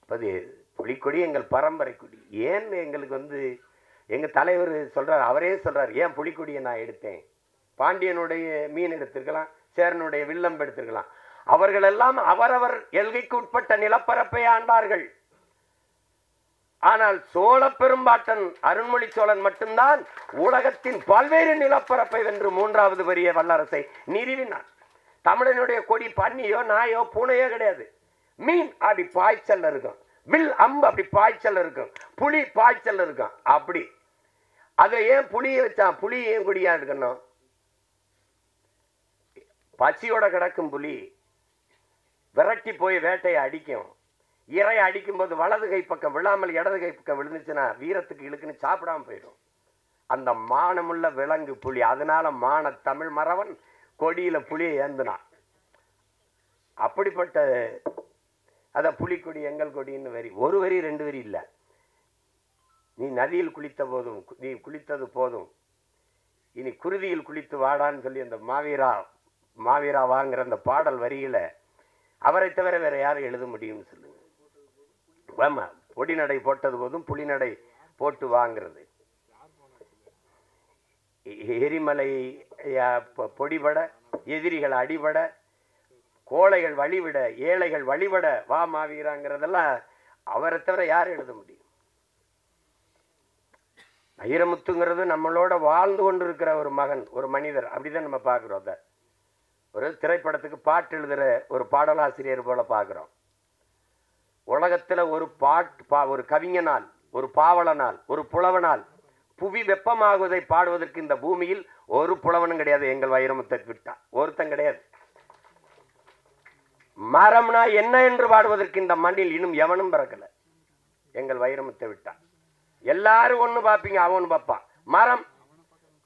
அப்போ அது புலிக்கொடி எங்கள் பரம்பரை கொடி. ஏன் எங்களுக்கு எங்கள் தலைவர் சொல்கிறார், அவரே சொல்கிறார், ஏன் புலிக்கொடியை நான் எடுத்தேன்? பாண்டியனுடைய மீன் எடுத்திருக்கலாம், சேரனுடைய வில்லம்பு எடுத்திருக்கலாம். அவர்களெல்லாம் அவரவர் எல்கைக்கு உட்பட்ட நிலப்பரப்பை ஆண்டார்கள். ஆனால் சோழ பெரும்பாட்டன் அருண்மொழி சோழன் மட்டும்தான் உலகத்தின் பல்வேறு நிலப்பரப்பை வென்று 3வது பெரிய வல்லரசை நிறுவினான். தமிழனுடைய கொடி பன்னியோ நாயோ பூனையோ கிடையாது. மீன் அப்படி பாய்ச்சல் இருக்கும், வில் அம்பு அப்படி பாய்ச்சல் இருக்கும், புலி பாய்ச்சல் இருக்கும். அப்படி அதை ஏன் புலியை வச்சான்? புலி ஏன் கொடியா இருக்கணும்? பசியோட கிடக்கும் புலி விரட்டி போய் வேட்டையை அடிக்கும். இறையை அடிக்கும்போது வலது கை பக்கம் விழாமல் இடது கை பக்கம் விழுந்துச்சுன்னா வீரத்துக்கு இழுக்குன்னு சாப்பிடாம போயிடும். அந்த மானமுள்ள விலங்கு புலி. அதனால மான தமிழ் மறவன் கொடியில புலியை ஏந்தினான். அப்படிப்பட்ட அத புலிக்கொடி எங்கள் கொடின்னு வரி, ஒரு வரி 2 வரி இல்லை. நீ நதியில் குளித்த போதும், நீ குளித்தது போதும், இனி குருதியில் குளித்து வாடான்னு சொல்லி அந்த மாவீரா வாங்கிற அந்த பாடல் வரியில அவரை தவிர வேற யாரும் எழுத முடியும்னு சொல்லுங்க. ஆமா, பொடி நடை போட்டது போதும் புலிநடை போட்டு வாங்கிறது. எரிமலை பொடிபட, எதிரிகள் அடிபட, கோழைகள் வழிவிட, ஏழைகள் வழிபட வா மாவீராங்கிறதெல்லாம் அவரை தவிர யாரும் எழுத முடியும்? வைரமுத்துங்கிறது நம்மளோட வாழ்ந்து கொண்டு இருக்கிற ஒரு மகன், ஒரு மனிதர். அப்படிதான் நம்ம பார்க்குறோம். அதை ஒரு திரைப்படத்துக்கு பாட்டு எழுதுகிற ஒரு பாடலாசிரியர் போல பார்க்குறோம். உலகத்தில் ஒரு கவிஞனால், ஒரு பாவலனால், ஒரு புலவனால் புவி வெப்பமாகுவதை பாடுவதற்கு இந்த பூமியில் ஒரு புலவனும் கிடையாது. எங்கள் வைரமுத்தை விட்டா ஒருத்தன் கிடையாது. மரம்னா என்ன என்று பாடுவதற்கு இந்த மண்ணில் இன்னும் எவனும் பிறக்கல. எங்கள் வைரமுத்தை விட்டா எல்லாரும் ஒண்ணு பார்ப்பீங்க, அவனு பார்ப்பான். மரம்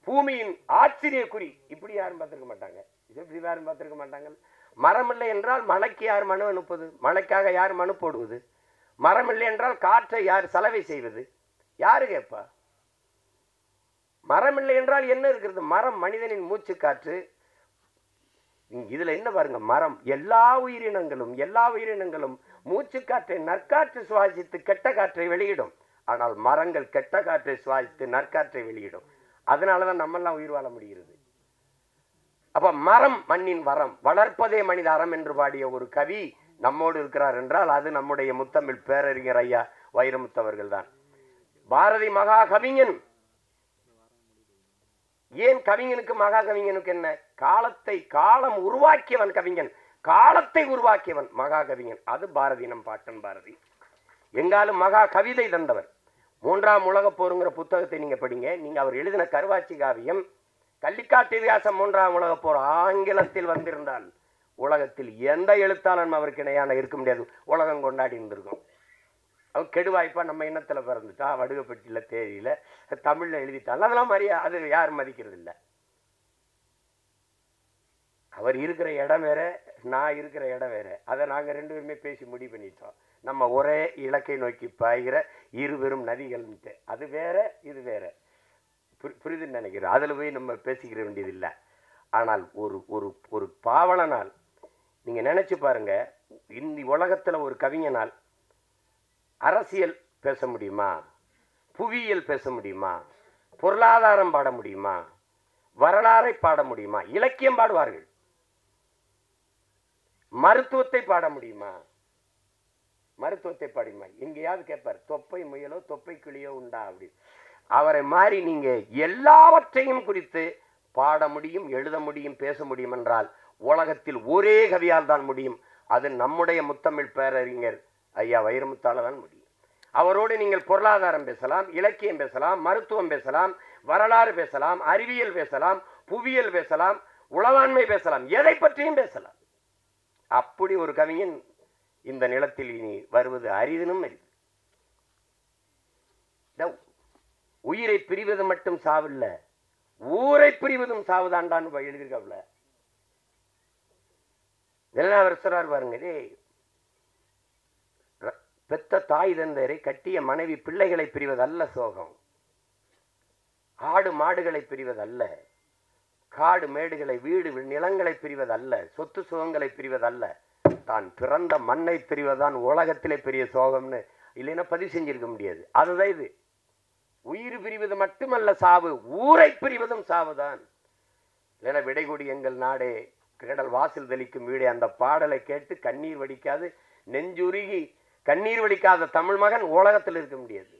பூமியின் ஆச்சரிய குறி, இப்படி யாரும் பார்த்திருக்க மாட்டாங்க. இப்படி யாரும் பார்த்திருக்க மாட்டாங்க. மரம் இல்லை என்றால் மழைக்கு யார் மனு அனுப்புவது? மழைக்காக யார் மனு போடுவது? மரம் இல்லை என்றால் காற்றை யார் சலவை செய்வது? யாரு கேட்பா? மரம் இல்லை என்றால் என்ன இருக்கிறது? மரம் மனிதனின் மூச்சு காற்று. இதுல என்ன பாருங்க, மரம் எல்லா உயிரினங்களும் மூச்சு காற்றை நற்காற்று சுவாசித்து கெட்ட காற்றை வெளியிடும். ஆனால் மரங்கள் கெட்ட காற்றை சுவாசித்து நற்காற்றை வெளியிடும். அதனாலதான் நம்மெல்லாம் உயிர் வாழ முடிகிறது. அப்ப மரம் மண்ணின் வரம், வளர்ப்பதே மனித அறம் என்று பாடிய ஒரு கவி நம்மோடு இருக்கிறார் என்றால் அது நம்முடைய முத்தமிழ் பேரறிஞர் ஐயா வைரமுத்தவர்கள் தான். பாரதி மகா கவிஞன். ஏன் கவிஞனுக்கு மகா கவிஞனுக்கு என்ன? காலம் உருவாக்கியவன் கவிஞன், காலத்தை உருவாக்கியவன் மகா கவிஞன். அது பாரதி, நம் பாட்டன் பாரதி. எங்காலும் மகா கவிதை தந்தவர். 3ஆம் உலகப் போருங்கிற புத்தகத்தை நீங்க படிங்க. நீங்க அவர் எழுதின கருவாச்சி காவியம், கள்ளிக்காட்டு இதிகாசம் 3ஆம் உலகப் போர் ஆங்கிலத்தில் வந்திருந்தால் உலகத்தில் எந்த எழுத்தாளனும் அவருக்கு இணையான இருக்க முடியாது. உலகம் கொண்டாடி இருந்திருக்கும். அவர் கெடுவாய்ப்பா நம்ம இனத்துல பிறந்துட்டா, வடுகப்பட்டியில தேதியில தமிழ்ல எழுதிட்டாலும் அதெல்லாம் அது யாரும் மதிக்கிறது இல்லை. அவர் இருக்கிற இடம் வேற, நான் இருக்கிற இடம் வேற. அதை நாங்க 2 பேருமே பேசி முடிவு பண்ணிட்டோம். நம்ம ஒரே இலக்கை நோக்கி பாய்கிற இருவரும் நதிகள். அது வேற, இது வேற. புரிதுன்னு நினைக்கிறேன். அதுல போய் நம்ம பேசிக்கிற வேண்டியது இல்லை. ஆனால் ஒரு பாவலனால் நீங்க நினைச்சு பாருங்க, இந்த உலகத்துல ஒரு கவிஞனால் அரசியல் பேச முடியுமா? புவியியல் பேச முடியுமா? பொருளாதாரம் பாட முடியுமா? வரலாறை பாட முடியுமா? இலக்கியம் பாடுவார்கள். மருத்துவத்தை பாட முடியுமா? மருத்துவத்தை பாடுமா? எங்கேயாவது கேட்பார், தொப்பை முயலோ தொப்பை கிளியோ உண்டா அப்படி. அவரை மாறி நீங்க எல்லாவற்றையும் குறித்து பாட முடியும், எழுத முடியும், பேச முடியும் என்றால் உலகத்தில் ஒரே கவியால் தான் முடியும். அது நம்முடைய முத்தமிழ் பேரறிஞர் ஐயா வைரமுத்தால தான் முடியும். அவரோடு நீங்கள் பொருளாதாரம் பேசலாம், இலக்கியம் பேசலாம், மருத்துவம் பேசலாம், வரலாறு பேசலாம், அறிவியல் பேசலாம், புவியியல் பேசலாம், உளவாண்மை பேசலாம், எதை பற்றியும் பேசலாம். அப்படி ஒரு கவிஞன் இந்த நிலத்தில் இனி வருவது அரிதினும் அரிது. உயிரை பிரிவது மட்டும் சாவில்ல, ஊரை பிரிவதும் சாவுதாண்டான்னு எழுதியிருக்காப்ல. இதெல்லாம் அவர் சொல்றார் பாருங்க. பெத்த தாய் தந்தரை கட்டிய மனைவி பிள்ளைகளை பிரிவதல்ல சோகம், ஆடு மாடுகளை பிரிவதல்ல, காடு மேடுகளை வீடு நிலங்களை பிரிவதல்ல, சொத்து சுகங்களை பிரிவதல்ல, தான் பிறந்த மண்ணை பிரிவதுதான் உலகத்திலே பெரிய சோகம்னு இல்லைன்னா பதிவு செஞ்சிருக்க முடியாது. அதுதான் இது. உயிர் பிரிவது மட்டுமல்ல சாவு, ஊரை பிரிவதும் சாவுதான். இல்லைன்னா விடைகூடி எங்கள் நாடே கடல் வாசல் தெளிக்கும் வீடே, அந்த பாடலை கேட்டு கண்ணீர் வடிக்காது, நெஞ்சுருகி கண்ணீர் வடிக்காத தமிழ் மகன் உலகத்தில் இருக்க முடியாது.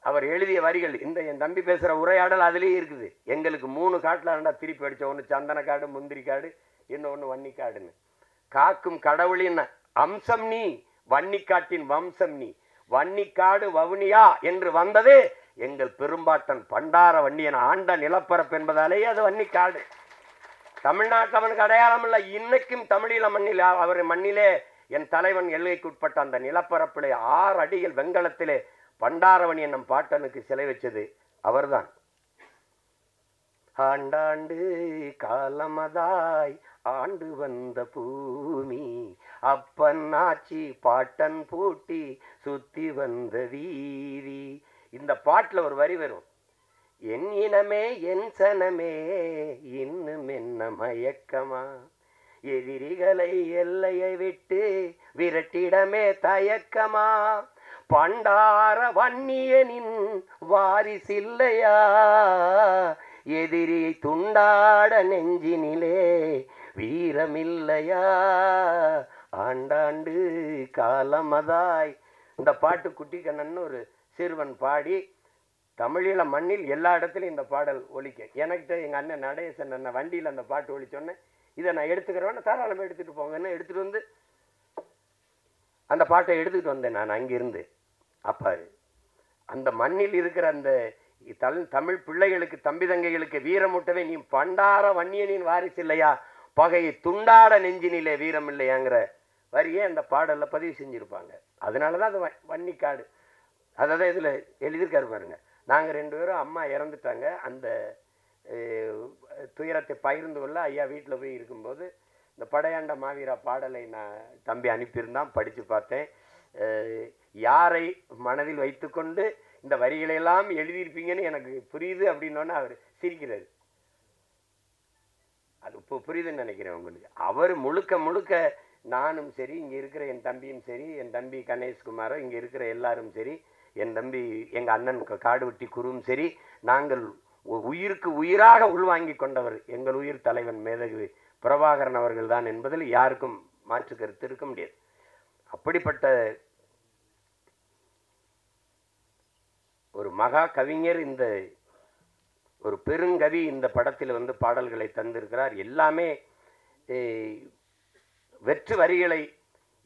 அவர் எழுதிய வரிகள் இந்த என் தம்பி பேசுற உரையாடல் அதிலேயே இருக்குது. எங்களுக்கு 3 காட்டுல இருந்தா திருப்பி அடிச்ச, ஒன்று சந்தன காடு, முந்திரி காடு, இன்னொன்று வன்னிக்காடுன்னு. காக்கும் கடவுளின் அம்சம் நீ, வன்னிக்காட்டின் வம்சம் நீ, வன்னிக்காடு வவுனியா என்று வந்தது எங்கள் பெரும்பாட்டன் பண்டார வன்னியன் ஆண்ட நிலப்பரப்பு என்பதாலேயே அது வன்னிக்காடு. தமிழ்நாட்டில் அவனுக்கு அடையாளம் இல்லை. இன்னைக்கும் தமிழீழ மண்ணில் அவர் மண்ணிலே என் தலைவன் எல்லைக்குட்பட்ட அந்த நிலப்பரப்பிலே 6 அடிகள் வெங்கலத்திலே பண்டாரவணி என்னும் பாட்டனுக்கு சிலை வச்சது அவர்தான். ஆண்டாண்டு காலமதாய் ஆண்டு வந்த பூமி, அப்பன் ஆட்சி பாட்டன் பூட்டி சுத்தி வந்த வீதி. இந்த பாட்டுல ஒரு வரி வரும், என் இனமே என் சனமே இன்னும் என்ன மயக்கமா, எதிரிகளை எல்லையை விட்டு விரட்டிடமே தயக்கமா, பண்டார வன்னியனின் வாரிசில்லையா, எதிரியை துண்டாட நெஞ்சினிலே வீரமில்லையா, ஆண்டாண்டு காலமதாய். இந்த பாட்டு குட்டி கண்ணன் ஒரு சிறுவன் பாடி தமிழீழ மண்ணில் எல்லா இடத்துலையும் இந்த பாடல் ஒலிக்க. எனக்கு எங்கள் அண்ணன் நடேசன் அண்ணன் வண்டியில் அந்த பாட்டு ஒலிச்சோன்னே இதை நான் எடுத்துக்கிறேன்னு தாராளமாக எடுத்துகிட்டு போங்கன்னு எடுத்துகிட்டு வந்து அந்த பாட்டை எடுத்துக்கிட்டு வந்தேன் நான் அங்கிருந்து. அப்போ அந்த மண்ணில் இருக்கிற அந்த தமிழ் பிள்ளைகளுக்கு, தம்பி தங்கைகளுக்கு வீரமூட்டவே நீ பண்டார வன்னியனின் வாரிசு இல்லையா, பகையை துண்டாட நெஞ்சினிலே வீரம் இல்லையாங்கிற வரியே அந்த பாடலில் பதிவு செஞ்சுருப்பாங்க. அதனால தான் அது வன்னிக்காடு. அதான் இதில் எழுதியிருக்காரு பாருங்க. நாங்கள் 2 பேரும் அம்மா இறந்துட்டாங்க, அந்த துயரத்தை பகிர்ந்து கொள்ள ஐயா வீட்டில் போய் இருக்கும்போது இந்த படையாண்ட மாவீரா பாடலை நான் தம்பி அனுப்பியிருந்தான், படித்து பார்த்தேன். யாரை மனதில் வைத்துக்கொண்டு இந்த வரிகளையெல்லாம் எழுதியிருப்பீங்கன்னு எனக்கு புரியுது அப்படின்னோன்னு அவர் சிரிக்கிறார். அது இப்போ புரியுதுன்னு நினைக்கிறேன் உங்களுக்கு. அவர் முழுக்க முழுக்க நானும் சரி, இங்கே இருக்கிற என் தம்பியும் சரி, என் தம்பி கணேஷ்குமாரும் இங்கே இருக்கிற எல்லாரும் சரி, என் தம்பி எங்கள் அண்ணன் காடுவெட்டி குருவும் சரி, நாங்கள் உயிருக்கு உயிராக உள்வாங்கி கொண்டவர் எங்கள் உயிர் தலைவன் மேதகு பிரபாகரன் அவர்கள் தான் என்பதில் யாருக்கும் மாற்று கருத்து இருக்க முடியாது. அப்படிப்பட்ட ஒரு மகா கவிஞர், இந்த ஒரு பெருங்கவி இந்த படத்தில் வந்து பாடல்களை தந்திருக்கிறார். எல்லாமே வெற்று வரிகளை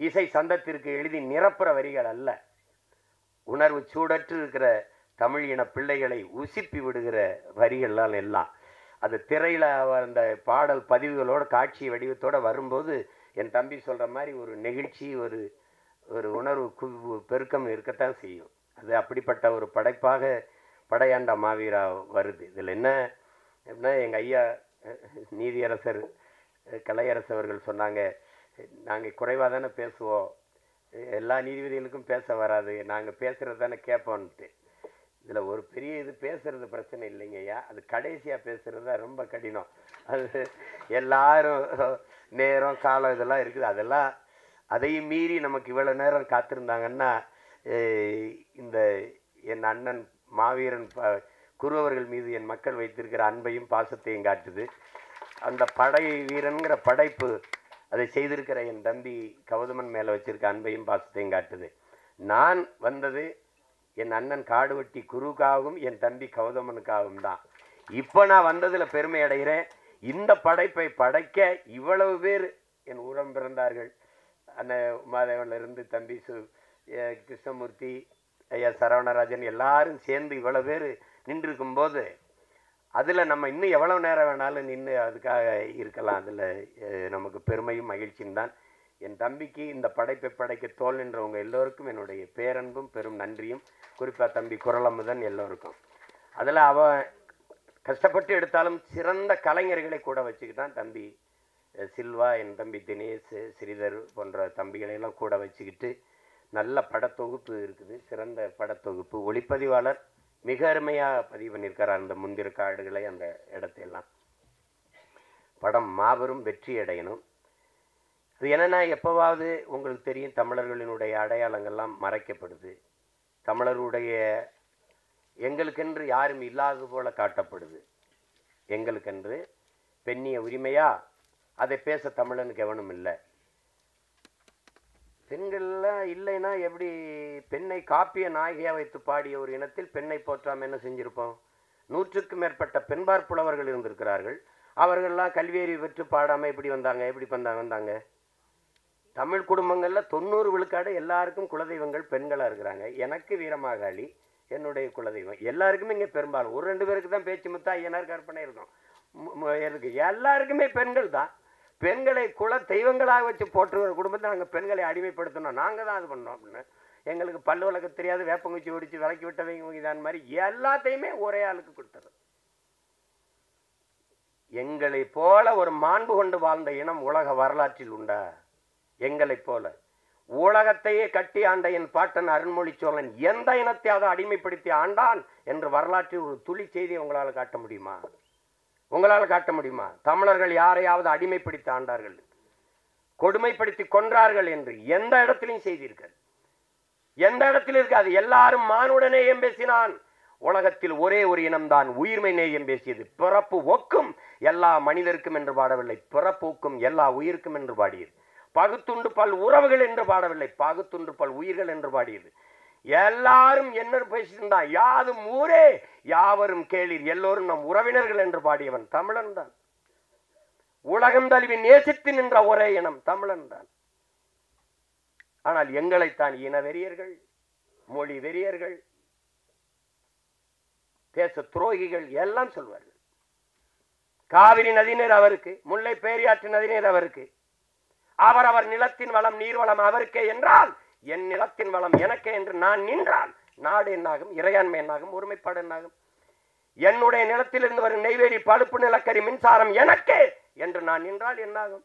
இசை சந்தத்திற்கு எழுதி நிரப்புற வரிகள் அல்ல, உணர்வு சூடற்று இருக்கிற தமிழ் இன பிள்ளைகளை உசிப்பி விடுகிற வரிகள்லாம் எல்லாம். அது திரையில் அந்த பாடல் பதிவுகளோட காட்சி வடிவத்தோடு வரும்போது என் தம்பி சொல்கிற மாதிரி ஒரு நெகிழ்ச்சி, ஒரு உணர்வு பெருக்கம் இருக்கத்தான் செய்யும். அது அப்படிப்பட்ட ஒரு படைப்பாக படையாண்ட மாவீரா வருது. இதில் என்ன அப்படின்னா, எங்கள் ஐயா நீதியரசர் கலையரசு அவர்கள் சொன்னாங்க, நாங்கள் குறைவாக தானே பேசுவோம், எல்லா நீதிபதிகளுக்கும் பேச வராது, நாங்கள் பேசுகிறது தானே கேட்போன்ட்டு. இதில் ஒரு பெரிய இது பேசுறது பிரச்சனை இல்லைங்க ஐயா, அது கடைசியாக பேசுகிறது தான் ரொம்ப கடினம். அது எல்லாரும் நேரம் காலம் இதெல்லாம் இருக்குது, அதெல்லாம் அதையும் மீறி நமக்கு இவ்வளோ நேரம் காத்திருந்தாங்கன்னா இந்த என் அண்ணன் மாவீரன் குருவர்கள் மீது என் மக்கள் வைத்திருக்கிற அன்பையும் பாசத்தையும் காட்டுது. அந்த படை வீரன்கிற படைப்பு அதை செய்திருக்கிற என் தம்பி கௌதமன் மேலே வச்சிருக்க அன்பையும் பாசத்தையும் காட்டுது. நான் வந்தது என் அண்ணன் காடுவெட்டி குருவுக்காகவும் என் தம்பி கௌதமனுக்காகவும் தான். இப்போ நான் வந்ததில் பெருமை அடைகிறேன். இந்த படைப்பை படைக்க இவ்வளவு பேர் என் உரம் பிறந்தார்கள். அந்த உமாதேவனிலிருந்து தம்பி கிருஷ்ணமூர்த்தி, ஐயா சரவணராஜன் எல்லாரும் சேர்ந்து இவ்வளோ பேர் நின்றுருக்கும்போது அதில் நம்ம இன்னும் எவ்வளோ நேரம் வேணாலும் நின்று அதுக்காக இருக்கலாம். அதில் நமக்கு பெருமையும் மகிழ்ச்சியும் தான். என் தம்பிக்கு இந்த படைப்பை படைக்க தோல் நின்றவங்க எல்லோருக்கும் என்னுடைய பேரன்பும் பெரும் நன்றியும், குறிப்பாக தம்பி குரலமுதன் எல்லோருக்கும். அதில் அவன் கஷ்டப்பட்டு எடுத்தாலும் சிறந்த கலைஞர்களை கூட வச்சுக்கிட்டான். தம்பி சில்வா, என் தம்பி தினேஷ், ஸ்ரீதர் போன்ற தம்பிகளையெல்லாம் கூட வச்சுக்கிட்டு நல்ல படத்தொகுப்பு இருக்குது. சிறந்த படத்தொகுப்பு. ஒளிப்பதிவாளர் மிக அருமையாக பதிவு பண்ணியிருக்கார் அந்த முந்திர காடுகளை, அந்த இடத்தையெல்லாம். படம் மாபெரும் வெற்றி அடையணும். அது என்னென்னா, எப்போவாவது உங்களுக்கு தெரியும், தமிழர்களினுடைய அடையாளங்கள்லாம் மறைக்கப்படுது. தமிழருடைய எங்களுக்கென்று யாரும் இல்லாதது போல காட்டப்படுது. எங்களுக்கென்று பெண்ணிய உரிமையா அதை பேச தமிழனுக்கு எவனும் இல்லை. பெண்கள்லாம் இல்லைன்னா எப்படி? பெண்ணை காப்பிய நாயகியாக வைத்து பாடிய ஒரு இனத்தில் பெண்ணை போற்றாமல் என்ன செஞ்சுருப்போம்? 100க்கும் மேற்பட்ட பெண்பார் புலவர்கள் இருந்திருக்கிறார்கள். அவர்கள்லாம் கல்வியறிவு பெற்று பாடாமல் எப்படி வந்தாங்க? எப்படி வந்தாங்க? தமிழ் குடும்பங்களில் 90 விழுக்காடு எல்லாருக்கும் குலதெய்வங்கள் பெண்களாக இருக்கிறாங்க. எனக்கு வீரமாகாளி என்னுடைய குலதெய்வம். எல்லாருக்குமே இங்கே பெரும்பாலும் 1-2 பேருக்கு தான் பேச்சு முத்தா ஐயனார் கற்பனை இருக்கும். எல்லாருக்குமே பெண்கள் தான். பெண்களை குல தெய்வங்களாக வச்சு போற்றுகிற குடும்பத்தை நாங்கள் பெண்களை அடிமைப்படுத்தணும், நாங்கள் தான் அது பண்ணோம் அப்படின்னு. எங்களுக்கு பல்லு வளர்க்க தெரியாது, வேப்பங்குச்சி ஒடிச்சு விளக்கி விட்டவங்க இதான் மாதிரி எல்லாத்தையுமே ஒரே ஆளுக்கு கொடுத்தது. எங்களை போல ஒரு மாண்பு கொண்டு வாழ்ந்த இனம் உலக வரலாற்றில் உண்டா? எங்களை போல உலகத்தையே கட்டி ஆண்ட என் பாட்டன் அருண்மொழி சோழன் எந்த இனத்தையாவது அடிமைப்படுத்தி ஆண்டான் என்று வரலாற்றில் ஒரு துளி செய்தியை உங்களால் காட்ட முடியுமா? உங்களால் காட்ட முடியுமா? தமிழர்கள் யாரையாவது அடிமைப்படுத்தி ஆண்டார்கள், கொடுமைப்படுத்தி கொன்றார்கள் என்று எந்த இடத்திலையும் செய்தீர்கள்? எந்த இடத்தில் இருக்காது. எல்லாரும் மானுட நேயம் பேசினான். உலகத்தில் ஒரே ஒரு இனம்தான் உயிர்மை நேயம் பேசியது. பிறப்பு ஒக்கும் எல்லா மனிதருக்கும் என்று பாடவில்லை, பிறப்பு ஒக்கும் எல்லா உயிருக்கும் என்று பாடியது. பகுத்துண்டு பல் உறவுகள் என்று பாடவில்லை, பகுத்துண்டு பல் உயிர்கள் என்று பாடியது. எல்லாரும் என்ன பேசியிருந்தான்? யாதும் ஊரே யாவரும் கேளீர், எல்லோரும் நம் உறவினர்கள் என்று பாடியவன் தமிழன் தான். உலகம் தழுவி நேசித்து நின்ற ஒரே இனம் தமிழன் தான். ஆனால் எங்களைத்தான் இன வெறியர்கள், மொழி வெறியர்கள், தேச துரோகிகள் எல்லாம் சொல்வார்கள். காவிரி நதிநீர் அவருக்கு, முல்லை பேரியாற்று நதிநீர் அவருக்கு, அவரவர் நிலத்தின் வளம் நீர்வளம் அவருக்கே என்றால் என் நிலத்தின் வளம் எனக்கே என்று நான் நின்றால் நாடு என்னாகும்? இறையாண்மை என்னாகும்? ஒருமைப்பாடு என்னாகும்? என்னுடைய நிலத்திலிருந்து வரும் நெய்வேலி பழுப்பு நிலக்கரி மின்சாரம் எனக்கே என்று நான் நின்றால் என்னாகும்?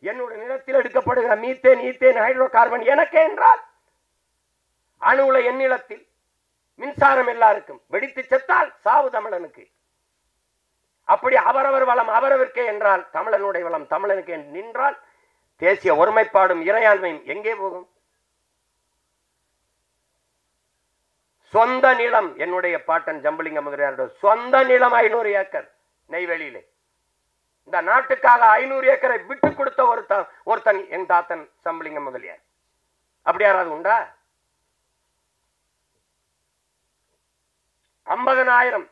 என்னுடைய நிலத்தில் எடுக்கப்படுகிற மீத்தேன், ஈத்தேன், ஹைட்ரோ கார்பன் எனக்கே என்றால், அணுவுல என் நிலத்தில் மின்சாரம் எல்லாருக்கும், வெடித்து செத்தால் சாவு தமிழனுக்கு. அப்படி அவரவர் வளம் அவரவருக்கே என்றால் தமிழனுடைய வளம் தமிழனுக்கு நின்றால் தேசிய ஒருமைப்பாடும் இறையாண்மையும் எங்கே போகும்? சொந்த நிலம், என்னுடைய பாட்டன் ஜம்புலிங்க முதலியாரோட சொந்த நிலம் 500 ஏக்கர் நெய்வேலியிலே. இந்த நாட்டுக்காக 500 ஏக்கரை விட்டு கொடுத்த ஒருத்தன் என் தாத்தன் ஜம்புலிங்க முதலியார். அப்படி யாராவது உண்டா? 50,000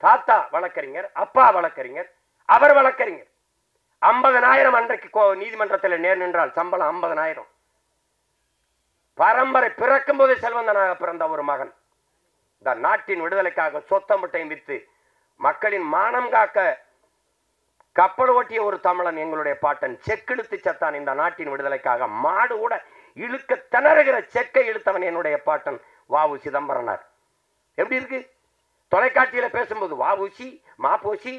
தாத்தா வழக்கறிஞர், அப்பா வழக்கறிஞர், அவர் வழக்கறிஞர். 50,000 அன்றைக்கு நீதிமன்றத்தில் நேர் நின்றால் சம்பளம் 50,000. பரம்பரை பிறக்கும் போது செல்வந்தனாக பிறந்த ஒரு மகன் இந்த நாட்டின் விடுதலைக்காக சொத்தம்பட்டையும் வித்து மக்களின் மானம் காக்க கப்பல் ஓட்டிய ஒரு தமிழன் எங்களுடைய பாட்டன். செக்கெழுத்து செத்தான் இந்த நாட்டின் விடுதலைக்காக. மாடு கூட இழுக்க திணறுகிற செக்கை இழுத்தவன் என்னுடைய பாட்டன் வ.உ. சிதம்பரனார். எப்படி இருக்கு? தொலைக்காட்சியில பேசும்போது வ.உ.சி, மாப்போசி,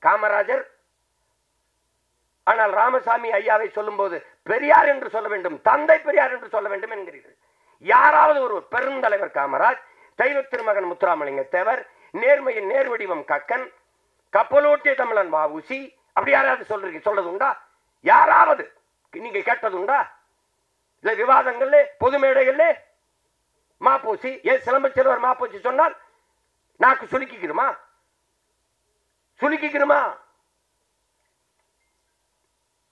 காமராஜர். ஆனால் ராமசாமி ஐயாவை சொல்லும் போது பெரியார் என்று சொல்ல வேண்டும், தந்தை பெரியார் என்று சொல்ல வேண்டும் என்கிறீர்கள். யாராவது ஒரு பெருந்தலைவர் காமராஜ், தெய்வ திருமகன் முத்துராமலிங்க தேவர், நேர்மையின் நேர்வடிவம் கக்கன், கப்பலோட்டிய தமிழன் வ.உ.சி, அப்படி யாராவது சொல்றது உண்டா? யாராவது நீங்க கேட்டது உண்டா? இல்ல விவாதங்கள்ல பொது மேடைகள்ல மாப்போசி, ஏன் சிலம்பச்செல்வர் மாப்போசி சொன்னால் நாக்கு சுலுக்கிக்கிறோமா? சுலுக்கிக்கிறோமா?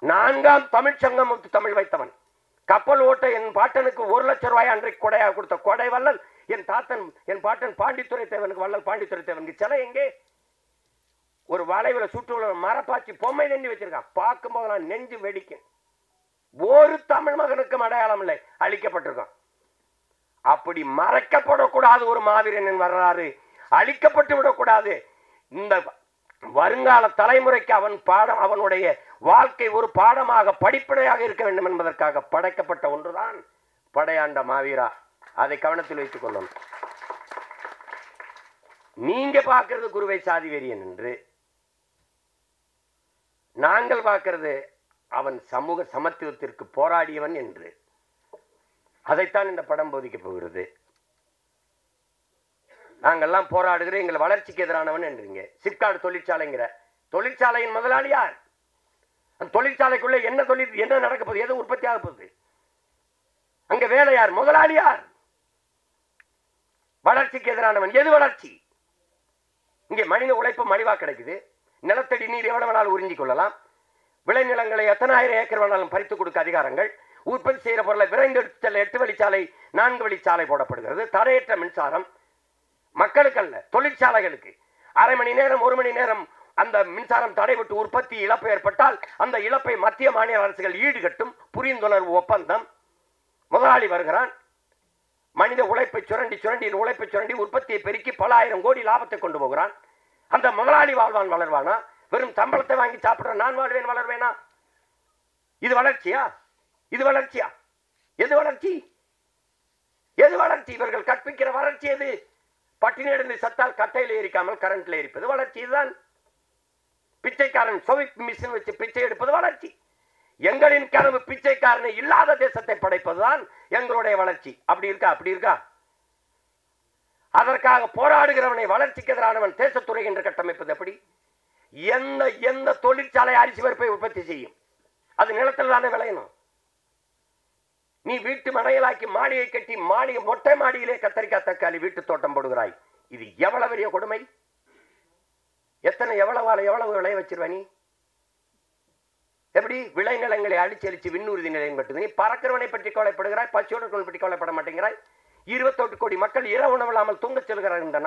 4ஆம் தமிழ்ச்சங்கம் தமிழ் வைத்தவன், கப்பல் ஓட்ட என் பாட்டனுக்கு 1 லட்சம் ரூபாய் அன்றைக்கு கொடையாக கொடுத்த கொடை வள்ளல் என் பாட்டன் பாண்டித்துரை தேவனுக்கு வள்ளல் பாண்டித்துரை தேவனுக்கு சிலை எங்கே? ஒரு வளைவுல சுற்று மரப்பாச்சி பொம்மை நெஞ்சு வச்சிருக்கான். பார்க்கும் போது நான் நெஞ்சு வெடிக்கும். ஒரு தமிழ் மகனுக்கும் அடையாளம் இல்லை, அழிக்கப்பட்டிருக்கான். அப்படி மறைக்கப்படக்கூடாது ஒரு மாவீரனின் வரலாறு, அழிக்கப்பட்டு விடக்கூடாது. இந்த வருங்கால தலைமுறைக்கு அவனுடைய வாழ்க்கை ஒரு பாடமாக படிப்படையாக இருக்க வேண்டும் என்பதற்காக படைக்கப்பட்ட ஒன்றுதான் படையாண்ட மாவீரா. அதை கவனத்தில் வைத்துக் கொள்ளணும். நீங்க பார்க்கிறது குருவை சாதி வெறியன் என்று, நாங்கள் பார்க்கிறது அவன் சமூக சமத்துவத்திற்கு போராடியவன் என்று. அதைத்தான் இந்த படம் போதிக்கப் போகிறது. நாங்கள்லாம் போராடுகிற எங்கள் வளர்ச்சிக்கு எதிரானவன் என்றீங்க. சிப்காட் தொழிற்சாலைங்கிற தொழிற்சாலையின் முதலாளி யார்? அந்த தொழிற்சாலைக்குள்ள என்ன நடக்க போகுது? எது உற்பத்தி ஆக போகுது? அங்க வேலை யார்? முதலாளி யார்? வளர்ச்சிக்கு எதிரானவன். எது வளர்ச்சி? இங்கே மனித உழைப்பு மலிவா கிடைக்குது. நிலத்தடி நீர் எவ்வளவு வேணாலும் உறிஞ்சிக் கொள்ளலாம். விளைநிலங்களை எத்தனை ஆயிரம் ஏக்கர் வேணாலும் பறித்து கொடுக்க அதிகாரங்கள். உற்பத்தி செய்கிற பொருளை விரைந்து எடுத்து செல்ல 8 வழிச்சாலை 4 வழிச்சாலை போடப்படுகிறது. தடையற்ற மின்சாரம் மக்களுக்கு அல்ல, தொழிற்சாலைகளுக்கு. அரை மணி நேரம் 1 மணி நேரம் அந்த மின்சாரம் தடைபட்டு உற்பத்தி இழப்பு ஏற்பட்டால் அந்த இழப்பை மத்திய மாநில அரசுகள் ஈடுகட்டும். புரிந்துணர்வு ஒப்பந்தம். முதலாளி வருகிறான், மனித உழைப்பை சுரண்டி உற்பத்தியை பெருக்கி பல ஆயிரம் கோடி லாபத்தை கொண்டு போகிறான். அந்த முதலாளி வாழ்வான், வளர்வானா? வெறும் சம்பளத்தை வாங்கி சாப்பிடுற நான் வாழ்வேன், வளர்வேனா? இது வளர்ச்சியா? இது வளர்ச்சியா? எது வளர்ச்சி? எது வளர்ச்சி? இவர்கள் கற்பிக்கிற வளர்ச்சி எது? பட்டினி இடந்து சத்தால் கட்டையில் எரிக்காமல் கரண்ட்ல எரிப்பது வளர்ச்சி. இதுதான் பிச்சைக்காரன் சோவிக் மிஷின் வச்சு பிச்சை எடுப்பது வளர்ச்சி. எங்களின் கனவு பிச்சைக்காரனை இல்லாத தேசத்தை படைப்பதுதான் எங்களுடைய வளர்ச்சி. அப்படி இருக்கா? அதற்காக போராடுகிறவனை வளர்ச்சிக்கு எதிரானவன் தேசத்துறை என்று கட்டமைப்பது எப்படி? எந்த தொழிற்சாலை அரிசி பருப்பை உற்பத்தி செய்யும்? அது நிலத்தில் தானே விளையணும். நீ வீட்டு மனையலாக்கி மாளிகை கட்டி மொட்டை மாடியிலே கத்தரிக்காய் தக்காளி வீட்டு தோட்டம் போடுகிறாய். இது எவ்வளவு பெரிய கொடுமை! எவ்வளவு விளைய வச்சிருவ நீ? எப்படி விளைநிலங்களை அழிச்சலிச்சு விண்ணூர்தி நிலையம் கட்டுது? நீ பறக்கிறவனை பற்றி கவலைப்படுகிறாய், பசியோடு பற்றி கவலைப்பட மாட்டேங்கிறாய். 28 கோடி மக்கள் இரவு உணவில்லாமல் தூங்க செல்கிறார் இந்த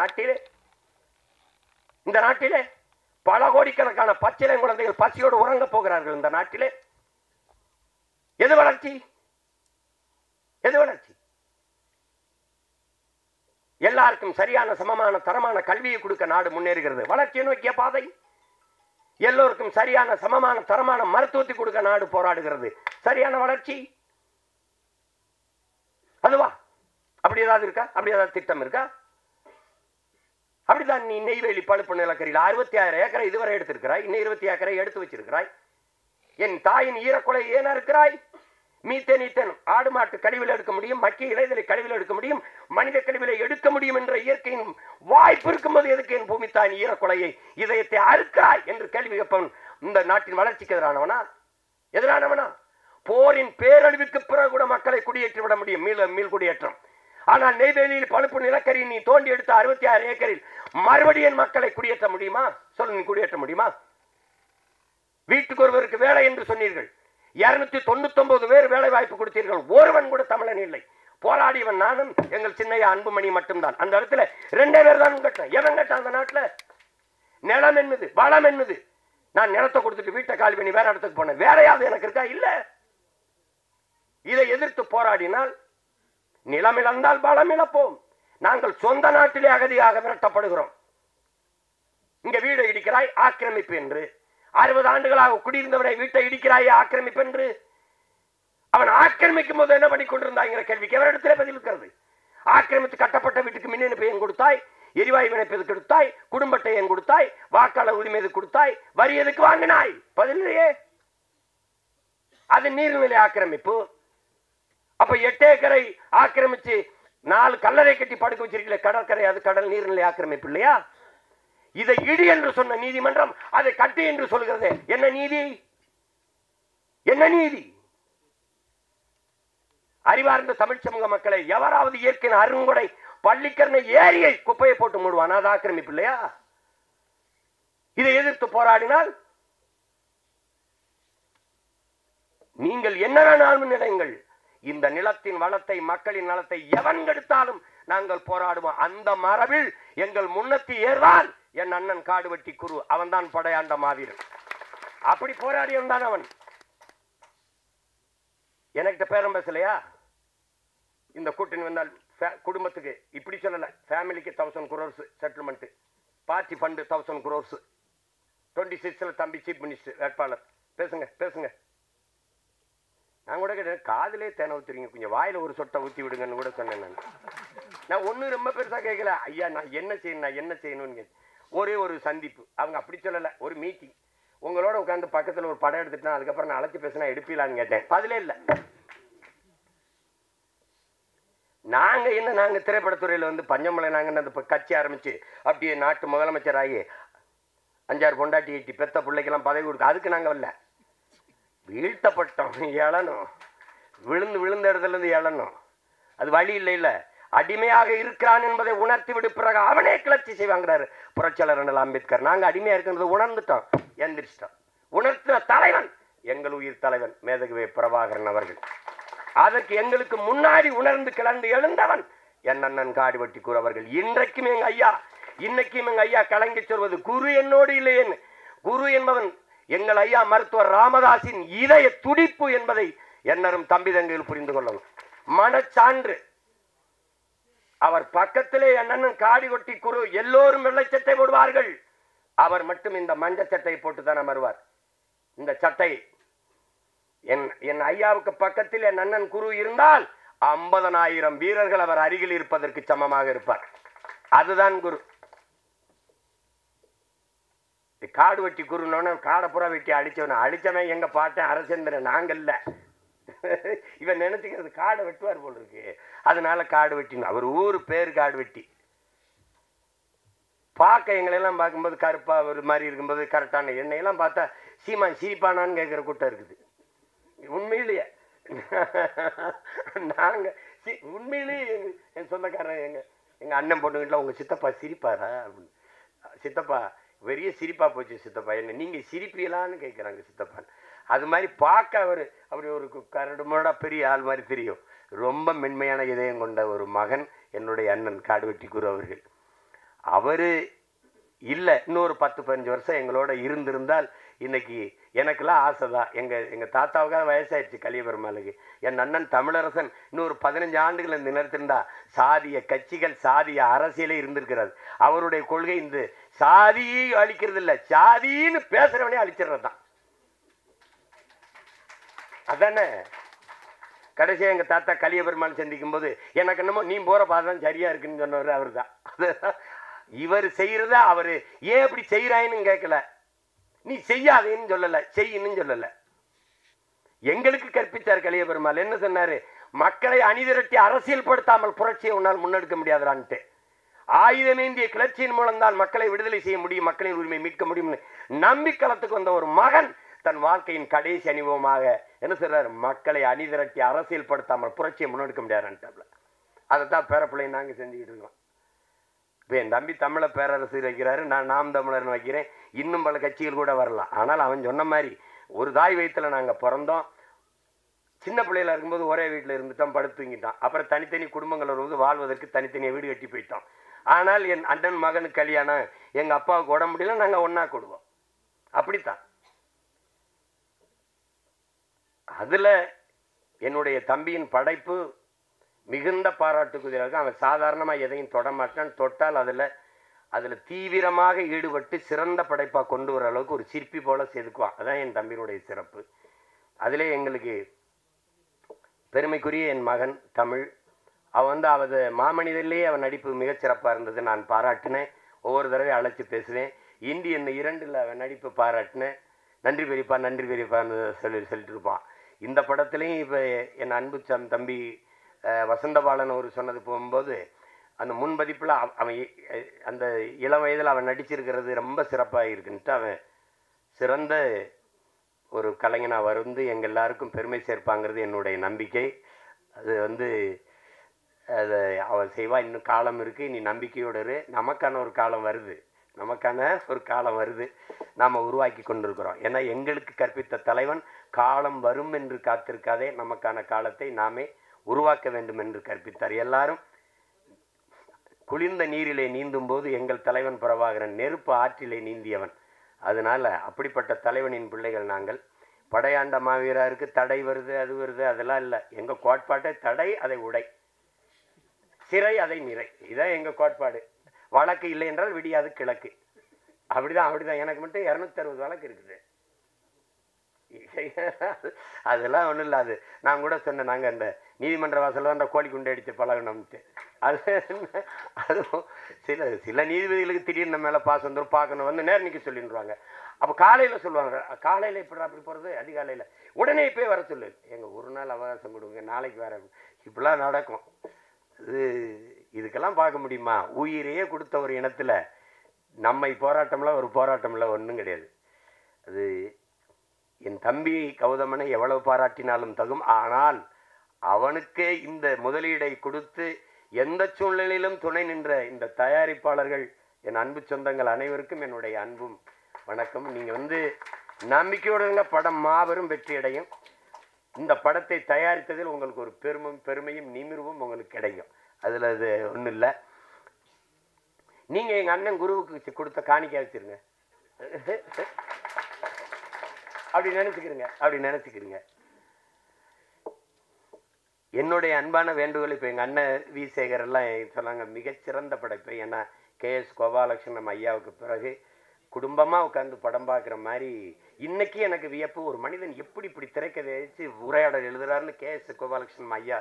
நாட்டிலே பல கோடிக்கணக்கான பச்சிலை குழந்தைகள் பசியோடு உறங்க போகிறார்கள் இந்த நாட்டிலே. எது வளர்ச்சி? எது வளர்ச்சி? எல்லாருக்கும் சரியான சமமான தரமான கல்வியை கொடுக்க நாடு முன்னேறுகிறது. வளர்ச்சியை நோக்கிய பாதை. எல்லோருக்கும் சரியான சமமான தரமான மருத்துவத்தை கொடுக்க நாடு போராடுகிறது. சரியான வளர்ச்சி அதுவா? அப்படி ஏதாவது இருக்கா? அப்படி ஏதாவது திட்டம் இருக்கா? அப்படிதான் நீ நெய்வேலி பழுப்பு நிலக்கரியில் 66 ஏக்கரை இதுவரை எடுத்திருக்கிறாய். இன்னும் 20 ஏக்கரை எடுத்து வச்சிருக்கிறாய். என் தாயின் ஈரக்குலை ஏன் இருக்கிறாய்? மீத்தேன் ஆடு மாட்டு கழிவில் எடுக்க முடியும், மக்கிய இலைதலை கழிவில் எடுக்க முடியும், மனித கழிவிலை எடுக்க முடியும் என்ற இயற்கையின் வாய்ப்பு இருக்கும்போது எதுக்கு என் பூமி தாயின் ஈரக்குலையை இதயத்தை அறுக்கிறாய் என்று கேள்வி கேட்பவன் இந்த நாட்டின் வளர்ச்சிக்கு எதிரானவனா? போரின் பேரழிவுக்கு பிறகு கூட மக்களை குடியேற்றி விட முடியும், மீள் குடியேற்றம். ஆனால் நெய்வேலியில் பழுப்பு நிலக்கரி நீ தோண்டி எடுத்த 66 ஏக்கரில் மறுபடியும் மக்களை குடியேற்ற முடியுமா? சொல்லு, நீ குடியேற்ற முடியுமா? வீட்டுக்கு ஒருவருக்கு வேலை என்று சொன்னீர்கள். 299 பேர் வேலை வாய்ப்பு கொடுத்தீர்கள். ஒருவன் கூட தமிழன் இல்லை. போராடியவன் நானும் எங்கள் சின்னையா அன்புமணி மட்டும்தான். அந்த இடத்துல 2 பேர் தான் கேட்டேன். எவன் கேட்டான் அந்த நாட்டில்? நிலம் என்னது, வளம் என்னது? நான் நிலத்தை கொடுத்துட்டு வீட்டை காலி பண்ணி வேற இடத்துக்கு போனேன். வேறையாவது எனக்கு இருக்கா? இல்ல. இதை எதிர்த்து போராடினால் நிலம் இழந்தால் பலம் இழப்போம். நாங்கள் சொந்த நாட்டிலே அகதியாக விரட்டப்படுகிறோம். இங்க வீடு இடிக்கிறாய் ஆக்கிரமிப்பு என்று. 60 ஆண்டுகளாக குடியிருந்தவனை வீட்டை இடிக்கிறாயே ஆக்கிரமிப்பு என்று. அவன் ஆக்கிரமிக்கும் போது என்ன பண்ணி கொண்டிருந்தாங்கிற கேள்விக்கு எவரிடத்திலே பதில் இருக்கிறது? ஆக்கிரமித்து கட்டப்பட்ட வீட்டுக்கு மின் இணைப்பு ஏன் கொடுத்தாய்? எரிவாயு இணைப்பு கொடுத்தாய்? குடும்பத்தை ஏன் கொடுத்தாய்? வாக்காளர் உரிமை கொடுத்தாய்? வரி எதுக்கு வாங்கினாய்? பதிலையே. அது நீர்நிலை ஆக்கிரமிப்பு. அப்ப 8 ஏக்கரை ஆக்கிரமிச்சு 4 கல்லறை கட்டி படுக்க வச்சிருக்கல கடற்கரை, அது கடல் நீர்நிலை ஆக்கிரமிப்பு இல்லையா? இதை இடி என்று சொன்ன நீதிமன்றம் அதை கட்டி என்று சொல்கிறது. என்ன நீதி? என்ன நீதி? அறிவார்ந்த தமிழ் சமூக மக்களை எவராவது இயற்கையின் அருங்கொடை பள்ளிக்கரணை ஏரியை குப்பையை போட்டு மூடுவான், அது ஆக்கிரமிப்பு இல்லையா? இதை எதிர்த்து போராடினால் நீங்கள் என்ன வேணாலும் நினைங்கள். இந்த நிலத்தின் வளத்தை, மக்களின் நலத்தை எவன் கெடுத்தாலும் நாங்கள் போராடுவோம். அந்த மரபில் எங்கள் முன்னத்தி ஏறுவான் என் அண்ணன் காடுவெட்டி குரு. அவன் தான் படையாண்ட மாவீரன். அப்படி போராடியவன் தான் அவன். எனக்கிட்ட பேரம் பேசலையா? இந்த கூட்டணி வந்தால் குடும்பத்துக்கு இப்படி சொல்லல, ஃபேமிலிக்கு 1000 crores settlement, party fund 1000 crores, 26ல தம்பி சீஃப் மினிஸ்டர் வேட்பாளர். பேசுங்க பேசுங்க. நான் கூட கேட்டேன், காதலே தேனை ஊத்துறீங்க, கொஞ்சம் வாயில ஒரு சொட்டை ஊற்றி விடுங்கன்னு கூட சொன்னேன். நான் ஒன்றும் ரொம்ப பெருசா கேட்கல. ஐயா நான் என்ன செய்யணும்னு கேட்டேன். ஒரே ஒரு சந்திப்பு. அவங்க அப்படி சொல்லலை, ஒரு மீட்டிங். உங்களோட உட்காந்து பக்கத்தில் ஒரு படம் எடுத்துட்டா அதுக்கப்புறம் நான் அழைச்சி பேசினா எடுப்பீங்களான்னு கேட்டேன். பதிலே இல்லை. நாங்க திரைப்படத்துறையில் வந்து பஞ்சமலை நாங்கன்னு அந்த கட்சி ஆரம்பிச்சு அப்படியே நாட்டு முதலமைச்சர் ஆகி 5-6 பொண்டாட்டி ஈட்டி பெத்த பிள்ளைக்கெல்லாம் பதவி கொடுக்க அதுக்கு நாங்கள் வரல. வீழ்த்தப்பட்டோம், எழணும், விழுந்த இடத்துல இருந்து எழணும். அது வழி இல்லை. அடிமையாக இருக்கிறான் என்பதை உணர்த்தி விடு, பிறகு அவனே கிளர்ச்சி செய்வாங்கிறாரு புரட்சியாளர் அண்ணல் அம்பேத்கர். நாங்கள் அடிமையா இருக்கிறது உணர்ந்துட்டோம், எந்திரிச்சிட்டோம். உணர்த்தின தலைவன் எங்கள் உயிர் தலைவன் மேதகுவே பிரபாகரன் அவர்கள். அதற்கு எங்களுக்கு முன்னாடி உணர்ந்து கிளர்ந்து எழுந்தவன் என் அண்ணன் காடுவெட்டி குரு அவர்கள். இன்றைக்கும் எங்க ஐயா, இன்னைக்கும் எங்க ஐயா கலங்கி சொல்வது, குரு என்னோடு இல்லையேன்னு. குரு என்பவன் எங்கள் ஐயா மருத்துவர் ராமதாஸின் இதய துடிப்பு என்பதை என்னரும் தம்பி தங்கையில் புரிந்து கொள்ளணும். மனச்சான்று. அவர் பக்கத்திலே என் அண்ணன் காடுவெட்டி குரு. எல்லோரும் வெள்ளை சட்டை போடுவார்கள், அவர் மட்டும் இந்த மஞ்ச சட்டை போட்டுதான் அமர்வார். இந்த சட்டை என் ஐயாவுக்கு பக்கத்தில் என் அண்ணன் குரு இருந்தால் 50,000 வீரர்கள் அவர் அருகில் இருப்பதற்கு சமமாக இருப்பார். அதுதான் குரு. காடுவெட்டி குருன்னு காடப்புறா வெட்டி அடிச்சவன் எங்க பாட்டேன் அரசேந்திரன். நாங்கல்ல. இவன் நினைச்சுக்கிறது காடை வெட்டுவார் போல இருக்கு, அதனால காடு வெட்டின. அவர் ஊரு பேரு காடுவெட்டி. பார்க்க எங்களெல்லாம் பார்க்கும்போது கருப்பா ஒரு மாதிரி இருக்கும்போது கரெக்டான, என்னையெல்லாம் பார்த்தா சீமான் சிரிப்பானான்னு கேட்குற கூட்டம் இருக்குது. உண்மையிலேயே நாங்க உண்மையிலேயே என் சொந்தக்காரன் எங்க அண்ணன் பொண்ணுகிட்ட உங்க சித்தப்பா சிரிப்பாரா அப்படின்னு. சித்தப்பா பெரிய சிரிப்பா போச்சு சித்தப்பா, என்ன நீங்க சிரிப்பீங்களான்னு கேட்குறாங்க சித்தப்பா. அது மாதிரி பார்க்க அப்படி ஒரு கரடுமுரடா பெரிய ஆள் மாதிரி தெரியும். ரொம்ப மென்மையான இதயம் கொண்ட ஒரு மகன் என்னுடைய அண்ணன் காடுவெட்டி குரு அவர்கள். அவரு இல்லை, இன்னொரு 10-15 வருஷம் எங்களோட இருந்திருந்தால் இன்னைக்கு எனக்கெல்லாம் ஆசை தான். எங்க தாத்தாவுக்காக வயசாயிடுச்சு கலியபெருமாளுக்கு. என் அண்ணன் தமிழரசன் இன்னொரு 15 ஆண்டுகள் இந்த நிலத்திருந்தா சாதிய கட்சிகள், சாதிய அரசியலே இருந்திருக்கிறது. அவருடைய கொள்கை இந்த சாதியை அழிக்கிறது இல்லை, சாதின்னு பேசுறவனே அழிச்சிடுறது தான். அதானே கடைசியா எங்க தாத்தா கலியபெருமாள் சந்திக்கும் போது எனக்கு என்னமோ நீ போற பாதான் சரியா இருக்குன்னு சொன்னவர் அவர் தான். இவர் செய்யறத அவரு ஏன் இப்படி செய்யறாயின்னு கேட்கல, நீ செய்யாதேன்னு சொல்லல, செய்யணும்னு சொல்லல. எங்களுக்கு கற்பித்தார் கலியபெருமாள். என்ன சொன்னாரு? மக்களை அணிதிரட்டி அரசியல் படுத்தாமல் புரட்சியை உன்னால் முன்னெடுக்க முடியாதான்ட்டு. ஆயுதமேந்திய கிளர்ச்சியின் மூலம் தான் மக்களை விடுதலை செய்ய முடியும், மக்களின் உரிமை மீட்க முடியும்னு நம்பிக்களத்துக்கு வந்த ஒரு மகன் தன் வாழ்க்கையின் கடைசி அனுபவமாக என்ன சொல்றாரு? மக்களை அணிதிரட்டி அரசியல் படுத்தாமல் புரட்சியை முன்னெடுக்க முடியாதுன்ட்டாப்ல. அதைத்தான் பேரப்பிள்ளை நாங்கள் செஞ்சுக்கிட்டு இருக்கோம். இப்போ என் தம்பி தமிழை பேரரசு வைக்கிறாரு, நான் நாம் தமிழர்னு வைக்கிறேன். இன்னும் பல கட்சிகள் கூட வரலாம். ஆனால் அவன் சொன்ன மாதிரி ஒரு தாய் வயிற்றில் நாங்கள் பிறந்தோம். சின்ன பிள்ளையில இருக்கும்போது ஒரே வீட்டில் இருந்துட்டோம், படுத்து தூங்கிட்டோம். அப்புறம் தனித்தனி குடும்பங்கள் வரும்போது வாழ்வதற்கு தனித்தனியாக வீடு கட்டி போயிட்டோம். ஆனால் என் அண்ணன் மகனுக்கு கல்யாணம், எங்கள் அப்பாவுக்கு உடம்பு முடியல, நாங்கள் ஒன்றா கொடுவோம். அப்படித்தான். அதில் என்னுடைய தம்பியின் படைப்பு மிகுந்த பாராட்டுக்குரியதாக. அவன் சாதாரணமாக எதையும் தொடமாட்டான், தொட்டால் அதில் தீவிரமாக ஈடுபட்டு சிறந்த படைப்பாக கொண்டு வர அளவுக்கு ஒரு சிற்பி போல செதுக்குவான். அதான் என் தம்பியினுடைய சிறப்பு. அதிலே எங்களுக்கு பெருமைக்குரிய என் மகன் தமிழ், அவன் அவன் மாமனிதர்லேயே அவன் நடிப்பு மிகச்சிறப்பாக இருந்தது. நான் பாராட்டினேன், ஒவ்வொரு தடவை அழைச்சி பேசுவேன். இந்தி என்ன 2ல் அவன் நடிப்பு பாராட்டினேன். நன்றி பெரியப்பான்னு சொல்லிட்டு இருப்பான். இந்த படத்துலையும் இப்போ என் அன்பு தம்பி வசந்தபாலன் அவர் சொன்னது போகும்போது அந்த முன்பதிப்பில் அவன் அந்த இளம் வயதில் அவன் நடிச்சிருக்கிறது ரொம்ப சிறப்பாக இருக்குன்ட்டு அவன் சிறந்த ஒரு கலைஞனாக வந்து எங்கள் எல்லாருக்கும் பெருமை சேர்ப்பாங்கிறது என்னுடைய நம்பிக்கை. அது அதை அவன் செய்வா. இன்னும் காலம் இருக்குது, நீ நம்பிக்கையோடு இரு. நமக்கான ஒரு காலம் வருது. நமக்கான ஒரு காலம் வருது, நாம் உருவாக்கி கொண்டிருக்கிறோம். ஏன்னா எங்களுக்கு கற்பித்த தலைவன் காலம் வரும் என்று காத்திருக்காதே, நமக்கான காலத்தை நாமே உருவாக்க வேண்டும் என்று கற்பித்தார். எல்லாரும் குளிர்ந்த நீரிலே நீந்தும் போது எங்கள் தலைவன் பிரபாகரன் நெருப்பு ஆற்றிலே நீந்தியவன். அதனால அப்படிப்பட்ட தலைவனின் பிள்ளைகள் நாங்கள். படையாண்ட மாவீரருக்கு தடை வருது, அது வருது, அதெல்லாம் இல்லை. எங்கள் கோட்பாட்டை தடை அதை உடை, சிறை அதை நிறை, இதான் எங்கள் கோட்பாடு. வழக்கு இல்லை என்றால் விடியாது கிழக்கு. அப்படிதான். எனக்கு மட்டும் 260 வழக்கு இருக்குது. அதெல்லாம் ஒன்றும் இல்லை. அது நான் கூட சொன்னேன், நாங்கள் அந்த நீதிமன்ற வாசலில் அந்த கோழி குண்டை அடித்து பழகணும்ட்டு. அதுவும் சில நீதிபதிகளுக்கு திடீர்னு மேலே பாஸ் வந்துடும், பார்க்கணும், வந்து நேரம் நிற்க சொல்லிடுவாங்க. அப்போ காலையில் சொல்லுவாங்க, காலையில் இப்படி அப்படி போகிறது, அதிகாலையில் உடனே இப்போ வர சொல்லு, எங்கள் ஒரு நாள் அவகாசம் கொடுங்க, நாளைக்கு வேற. இப்படிலாம் நடக்கும். இதுக்கெல்லாம் பார்க்க முடியுமா? உயிரையே கொடுத்த ஒரு இனத்தில் நம்மை போராட்டம்ல ஒரு போராட்டம்ல ஒன்றும் கிடையாது. அது என் தம்பி கௌதமனை எவ்வளவு பாராட்டினாலும் தகும். ஆனால் அவனுக்கே இந்த முதலீடை கொடுத்து எந்த சூழ்நிலையிலும் துணை நின்ற இந்த தயாரிப்பாளர்கள், என் அன்பு சொந்தங்கள் அனைவருக்கும் என்னுடைய அன்பும் வணக்கம். நீங்கள் நம்பிக்கையோட படம் மாபெரும் வெற்றி அடையும். இந்த படத்தை தயாரித்ததில் உங்களுக்கு ஒரு பெருமையும் நிமிர்வும் உங்களுக்கு கிடைக்கும். அதில் அது ஒன்றும் இல்லை. நீங்கள் எங்கள் அண்ணன் குருவுக்கு கொடுத்த காணிக்கை வச்சிருங்க, அப்படி நினச்சிக்கிறீங்க. என்னுடைய அன்பான வேண்டுகோள், இப்போ எங்கள் அண்ணன் வி சேகர் எல்லாம் சொன்னாங்க மிகச்சிறந்த படைப்பு. ஏன்னா KS கோபாலகிருஷ்ணன் ஐயாவுக்கு பிறகு குடும்பமாக உட்காந்து படம் பார்க்குற மாதிரி இன்னைக்கு எனக்கு வியப்பு. ஒரு மனிதன் எப்படி இப்படி திரைக்கதை வச்சு உரையாடல் எழுதுறாருன்னு KS கோபாலகிருஷ்ணன் ஐயா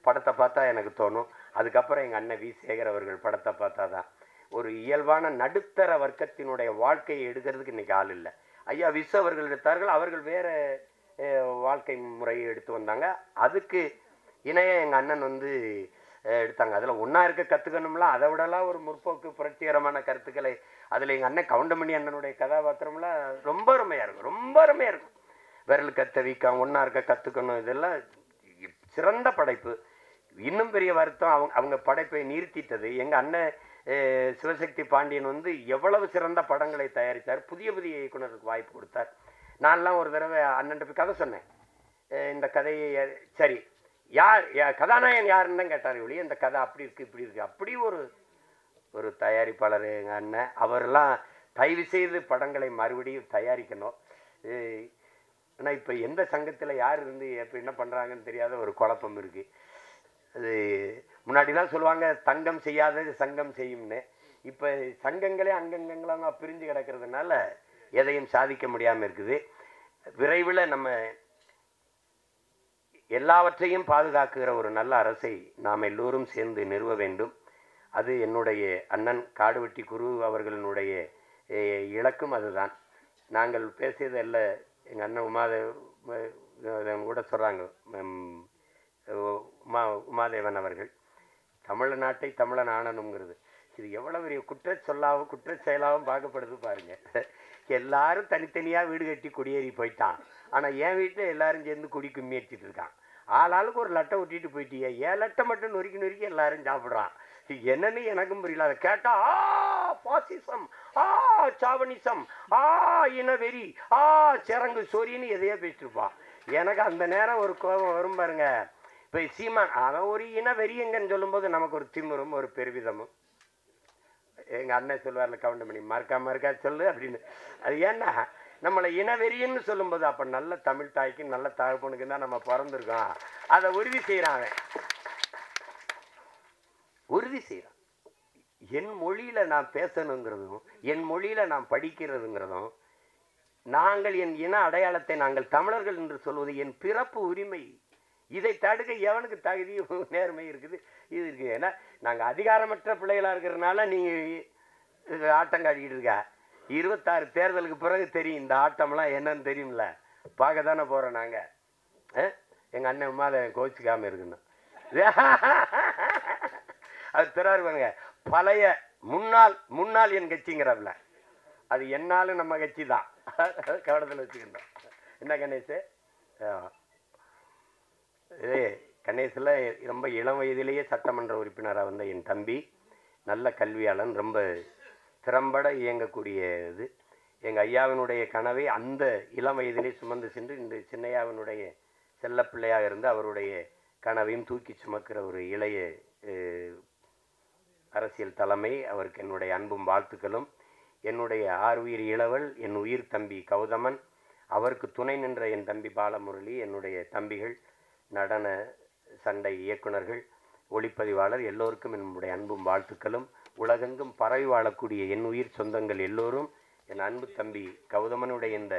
படத்தை பார்த்தா எனக்கு தோணும். அதுக்கப்புறம் எங்கள் அண்ணன் வி சேகர் அவர்கள் படத்தை பார்த்தா தான் ஒரு இயல்பான நடுத்தர வர்க்கத்தினுடைய வாழ்க்கையை எடுக்கிறதுக்கு இன்றைக்கி ஆள் இல்லை. ஐயா விசு அவர்கள் எடுத்தார்கள், அவர்கள் வேறு வாழ்க்கை முறையை எடுத்து வந்தாங்க. அதுக்கு இணைய எங்கள் அண்ணன் எடுத்தாங்க. அதில் ஒன்றா இருக்க கற்றுக்கணும்லாம், அதை விடலாம் ஒரு முற்போக்கு புரட்சிகரமான கருத்துக்களை அதில் எங்கள் அண்ணன் கவுண்டமணி அண்ணனுடைய கதாபாத்திரம்லாம் ரொம்ப அருமையாக இருக்கும். விரல் கத்த வீக்கம், ஒன்றா இருக்க கற்றுக்கணும், இதெல்லாம் சிறந்த படைப்பு. இன்னும் பெரிய வருத்தம், அவங்க படைப்பை நிறுத்திட்டது. எங்கள் அண்ணன் சிவசக்தி பாண்டியன் எவ்வளவு சிறந்த படங்களை தயாரித்தார், புதிய இயக்குனருக்கு வாய்ப்பு கொடுத்தார். நான்லாம் ஒரு தடவை அண்ணன் போய் கதை சொன்னேன். இந்த கதையை சரி யார் கதாநாயகன் யாருன்னு தான் கேட்டார். ஒழிய இந்த கதை அப்படி இருக்குது இப்படி இருக்குது. அப்படி ஒரு தயாரிப்பாளர் எங்கள் அண்ணன். அவரெல்லாம் தயவு செய்து படங்களை மறுபடியும் தயாரிக்கணும். ஆனால் இப்போ எந்த சங்கத்தில் யார் எப்போ என்ன பண்ணுறாங்கன்னு தெரியாத ஒரு குழப்பம் இருக்குது. அது முன்னாடிலாம் சொல்லுவாங்க தங்கம் செய்யாதது சங்கம் செய்யும்னு. இப்போ சங்கங்களே அங்கங்கங்களாக பிரிஞ்சு கிடக்கிறதுனால எதையும் சாதிக்க முடியாமல் இருக்குது. விரைவில் நம்ம எல்லாவற்றையும் பாதுகாக்கிற ஒரு நல்ல அரசை நாம் எல்லோரும் சேர்ந்து நிறுவ வேண்டும். அது என்னுடைய அண்ணன் காடுவெட்டி குரு அவர்களினுடைய இலக்கும் அதுதான். நாங்கள் பேசியது அல்ல, எங்கள் அண்ணன் உமாதேவன் கூட சொல்கிறாங்க, உமாதேவன் அவர்கள் தமிழ்நாட்டை தமிழன் ஆணனுங்கிறது. இது எவ்வளோ பெரிய குற்ற செயலாகவும் பார்க்கப்படுது பாருங்க. எல்லாரும் தனித்தனியாக வீடு கட்டி குடியேறி போயிட்டான். ஆனால் என் வீட்டில் எல்லாரும் சேர்ந்து குடி கும்மி அடிச்சிட்டு இருக்கான். ஆளாளுக்கு ஒரு லட்டை ஒட்டிட்டு போயிட்டியே, ஏன் லட்டை மட்டும் நொறுக்கி எல்லாரும் சாப்பிட்றான். என்னன்னு எனக்கும் புரியல. அதை கேட்டா பாசிசம், சாவனிசம், இனவெறி, சிறங்கு சொரின்னு எதையோ பேசிட்டு இருப்பான். எனக்கு அந்த நேரம் ஒரு கோபம் வரும் பாருங்க. இப்போ சீமான் அவன் ஒரு இனவெறியங்கன்னு சொல்லும்போது நமக்கு ஒரு திமிரும் ஒரு பெருவிதமும். எங்கள் அண்ணன் சொல்லுவார்ல கவுண்டமணி, மறக்கா சொல்லு அப்படின்னு. அது ஏன்னா நம்மளை இனவெறியன்னு சொல்லும்போது அப்போ நல்ல தமிழ் தாய்க்கு நல்ல தகப்பனுக்கு தான் நம்ம பிறந்திருக்கோம். அதை உறுதி செய்கிறான். என் மொழியில் நான் பேசணுங்கிறதும் என் மொழியில் நான் படிக்கிறதுங்கிறதும், நாங்கள் என் இன அடையாளத்தை நாங்கள் தமிழர்கள் என்று சொல்வது என் பிறப்பு உரிமை. இதை தடுக்க எவனுக்கு தகுதியும் நேர்மை இருக்குது, இது இருக்குது. ஏன்னா நாங்கள் அதிகாரமற்ற பிள்ளைகளாக இருக்கிறதுனால நீங்கள் ஆட்டம் காட்டிக்கிட்டு இருக்கா. 26 தேர்தலுக்கு பிறகு தெரியும் இந்த ஆட்டம்லாம் என்னன்னு தெரியும்ல. பார்க்க தானே போகிறோம் நாங்கள். எங்கள் அண்ணன் உமாதேவன் கோச்சிக்காமல் இருக்குன்னு அது திறாரு பாருங்க. பழைய முன்னாள் என் கட்சிங்கிறப்பல அது என்னாலும் நம்ம கட்சி தான், கவனத்தில் வச்சுக்கிட்டோம். என்ன கணேஷ்? கணேஷில் ரொம்ப இளம் வயதிலேயே சட்டமன்ற உறுப்பினராக வந்த என் தம்பி, நல்ல கல்வியாளன், ரொம்ப திறம்பட இயங்கக்கூடிய இது. எங்கள் ஐயாவினுடைய கனவை அந்த இளம் வயதிலே சுமந்து சென்று இந்த சின்னையாவினுடைய செல்லப்பிள்ளையாக இருந்து அவருடைய கனவையும் தூக்கி சுமக்கிற ஒரு இளைய அரசியல் தலைமை. அவருக்கு என்னுடைய அன்பும் வாழ்த்துக்களும். என்னுடைய ஆறுயிர் இளவல் என் உயிர் தம்பி கௌதமன், அவருக்கு துணை நின்ற என் தம்பி பாலமுரளி, என்னுடைய தம்பிகள், நடன சண்டை இயக்குனர்கள், ஒளிப்பதிவாளர் எல்லோருக்கும் என்னுடைய அன்பும் வாழ்த்துக்களும். உலகெங்கும் பரவி வாழக்கூடிய என் உயிர் சொந்தங்கள் எல்லோரும் என் அன்பு தம்பி கௌதமனுடைய இந்த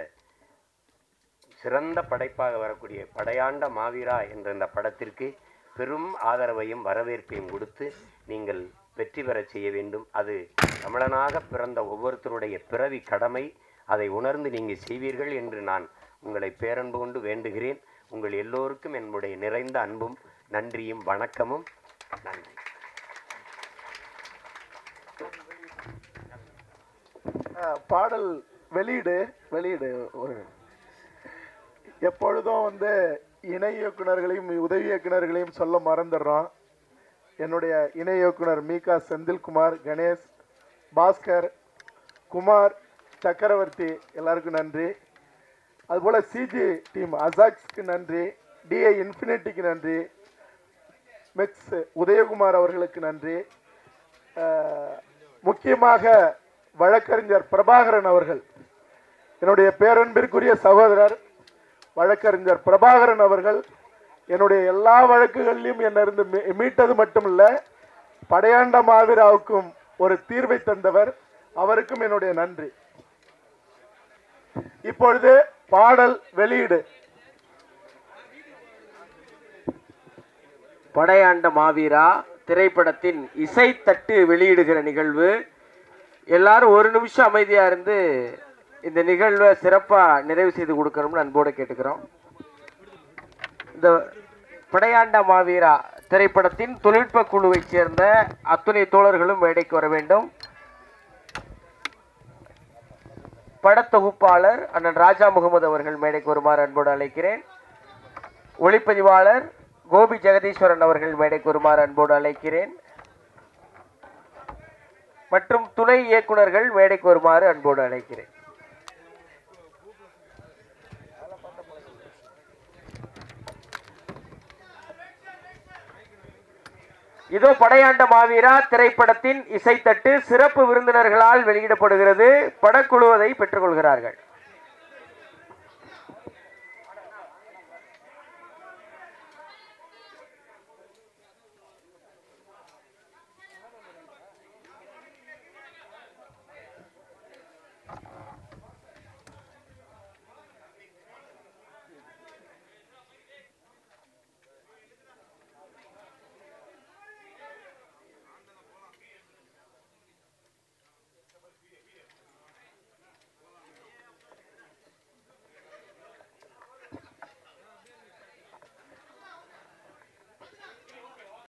சிறந்த படைப்பாக வரக்கூடிய படையாண்ட மாவீரா என்ற இந்த படத்திற்கு பெரும் ஆதரவையும் வரவேற்பையும் கொடுத்து நீங்கள் வெற்றி பெறச் செய்ய வேண்டும். அது தமிழனாக பிறந்த ஒவ்வொருத்தருடைய பிறவி கடமை. அதை உணர்ந்து நீங்கள் செய்வீர்கள் என்று நான் உங்களை பேரன்பு கொண்டு வேண்டுகிறேன். உங்கள் எல்லோருக்கும் என்னுடைய நிறைந்த அன்பும் நன்றியும் வணக்கமும். நன்றி. பாடல் வெளியீடு ஒரு எப்பொழுதும் இணை இயக்குனர்களையும் உதவி இயக்குனர்களையும் சொல்ல மறந்துடுறோம். என்னுடைய இணை இயக்குனர் மீகா செந்தில்குமார், கணேஷ், பாஸ்கர், குமார், சக்கரவர்த்தி எல்லாருக்கும் நன்றி. அதுபோல் சிஜி டீம் அசாக்ஸ்க்கு நன்றி, டிஐ இன்ஃபினிட்டிக்கு நன்றி, மெக்ஸ் உதயகுமார் அவர்களுக்கு நன்றி. முக்கியமாக வழக்கறிஞர் பிரபாகரன் அவர்கள், என்னுடைய பேரன்பிற்குரிய சகோதரர் வழக்கறிஞர் பிரபாகரன் அவர்கள் என்னுடைய எல்லா வழக்குகளிலும் என்னிருந்து மீட்டது மட்டுமல்ல, படையாண்ட மாவீராவுக்கும் ஒரு தீர்வை தந்தவர். அவருக்கும் என்னுடைய நன்றி. இப்பொழுது பாடல் வெளியீடு. படையாண்ட மாவீரா திரைப்படத்தின் இசைத்தட்டு வெளியிடுகிற நிகழ்வு. எல்லாரும் ஒரு நிமிஷம் அமைதியா இருந்து இந்த நிகழ்வை சிறப்பா நிறைவு செய்து கொடுக்கணும்னு அன்போடு கேட்டுக்கிறோம். இந்த படையாண்ட மாவீரா திரைப்படத்தின் தொழில்நுட்ப குழுவைச் சேர்ந்த அத்துணை தோழர்களும் மேடைக்கு வர வேண்டும். படத்தொகுப்பாளர் அண்ணன் ராஜா முகமது அவர்கள் மேடைக்கு வருமாறு அன்போடு அழைக்கிறேன். ஒளிப்பதிவாளர் கோபி ஜெகதீஸ்வரன் அவர்கள் மேடைக்கு வருமாறு அன்போடு அழைக்கிறேன். மற்றும் துணை இயக்குனர்கள் மேடைக்கு வருமாறு அன்போடு அழைக்கிறேன். இதோ படையாண்ட மாவீரா திரைப்படத்தின் இசைத்தட்டு சிறப்பு விருந்தினர்களால் வெளியிடப்படுகிறது. படக்குழுவதை பெற்றுக்கொள்கிறார்கள்.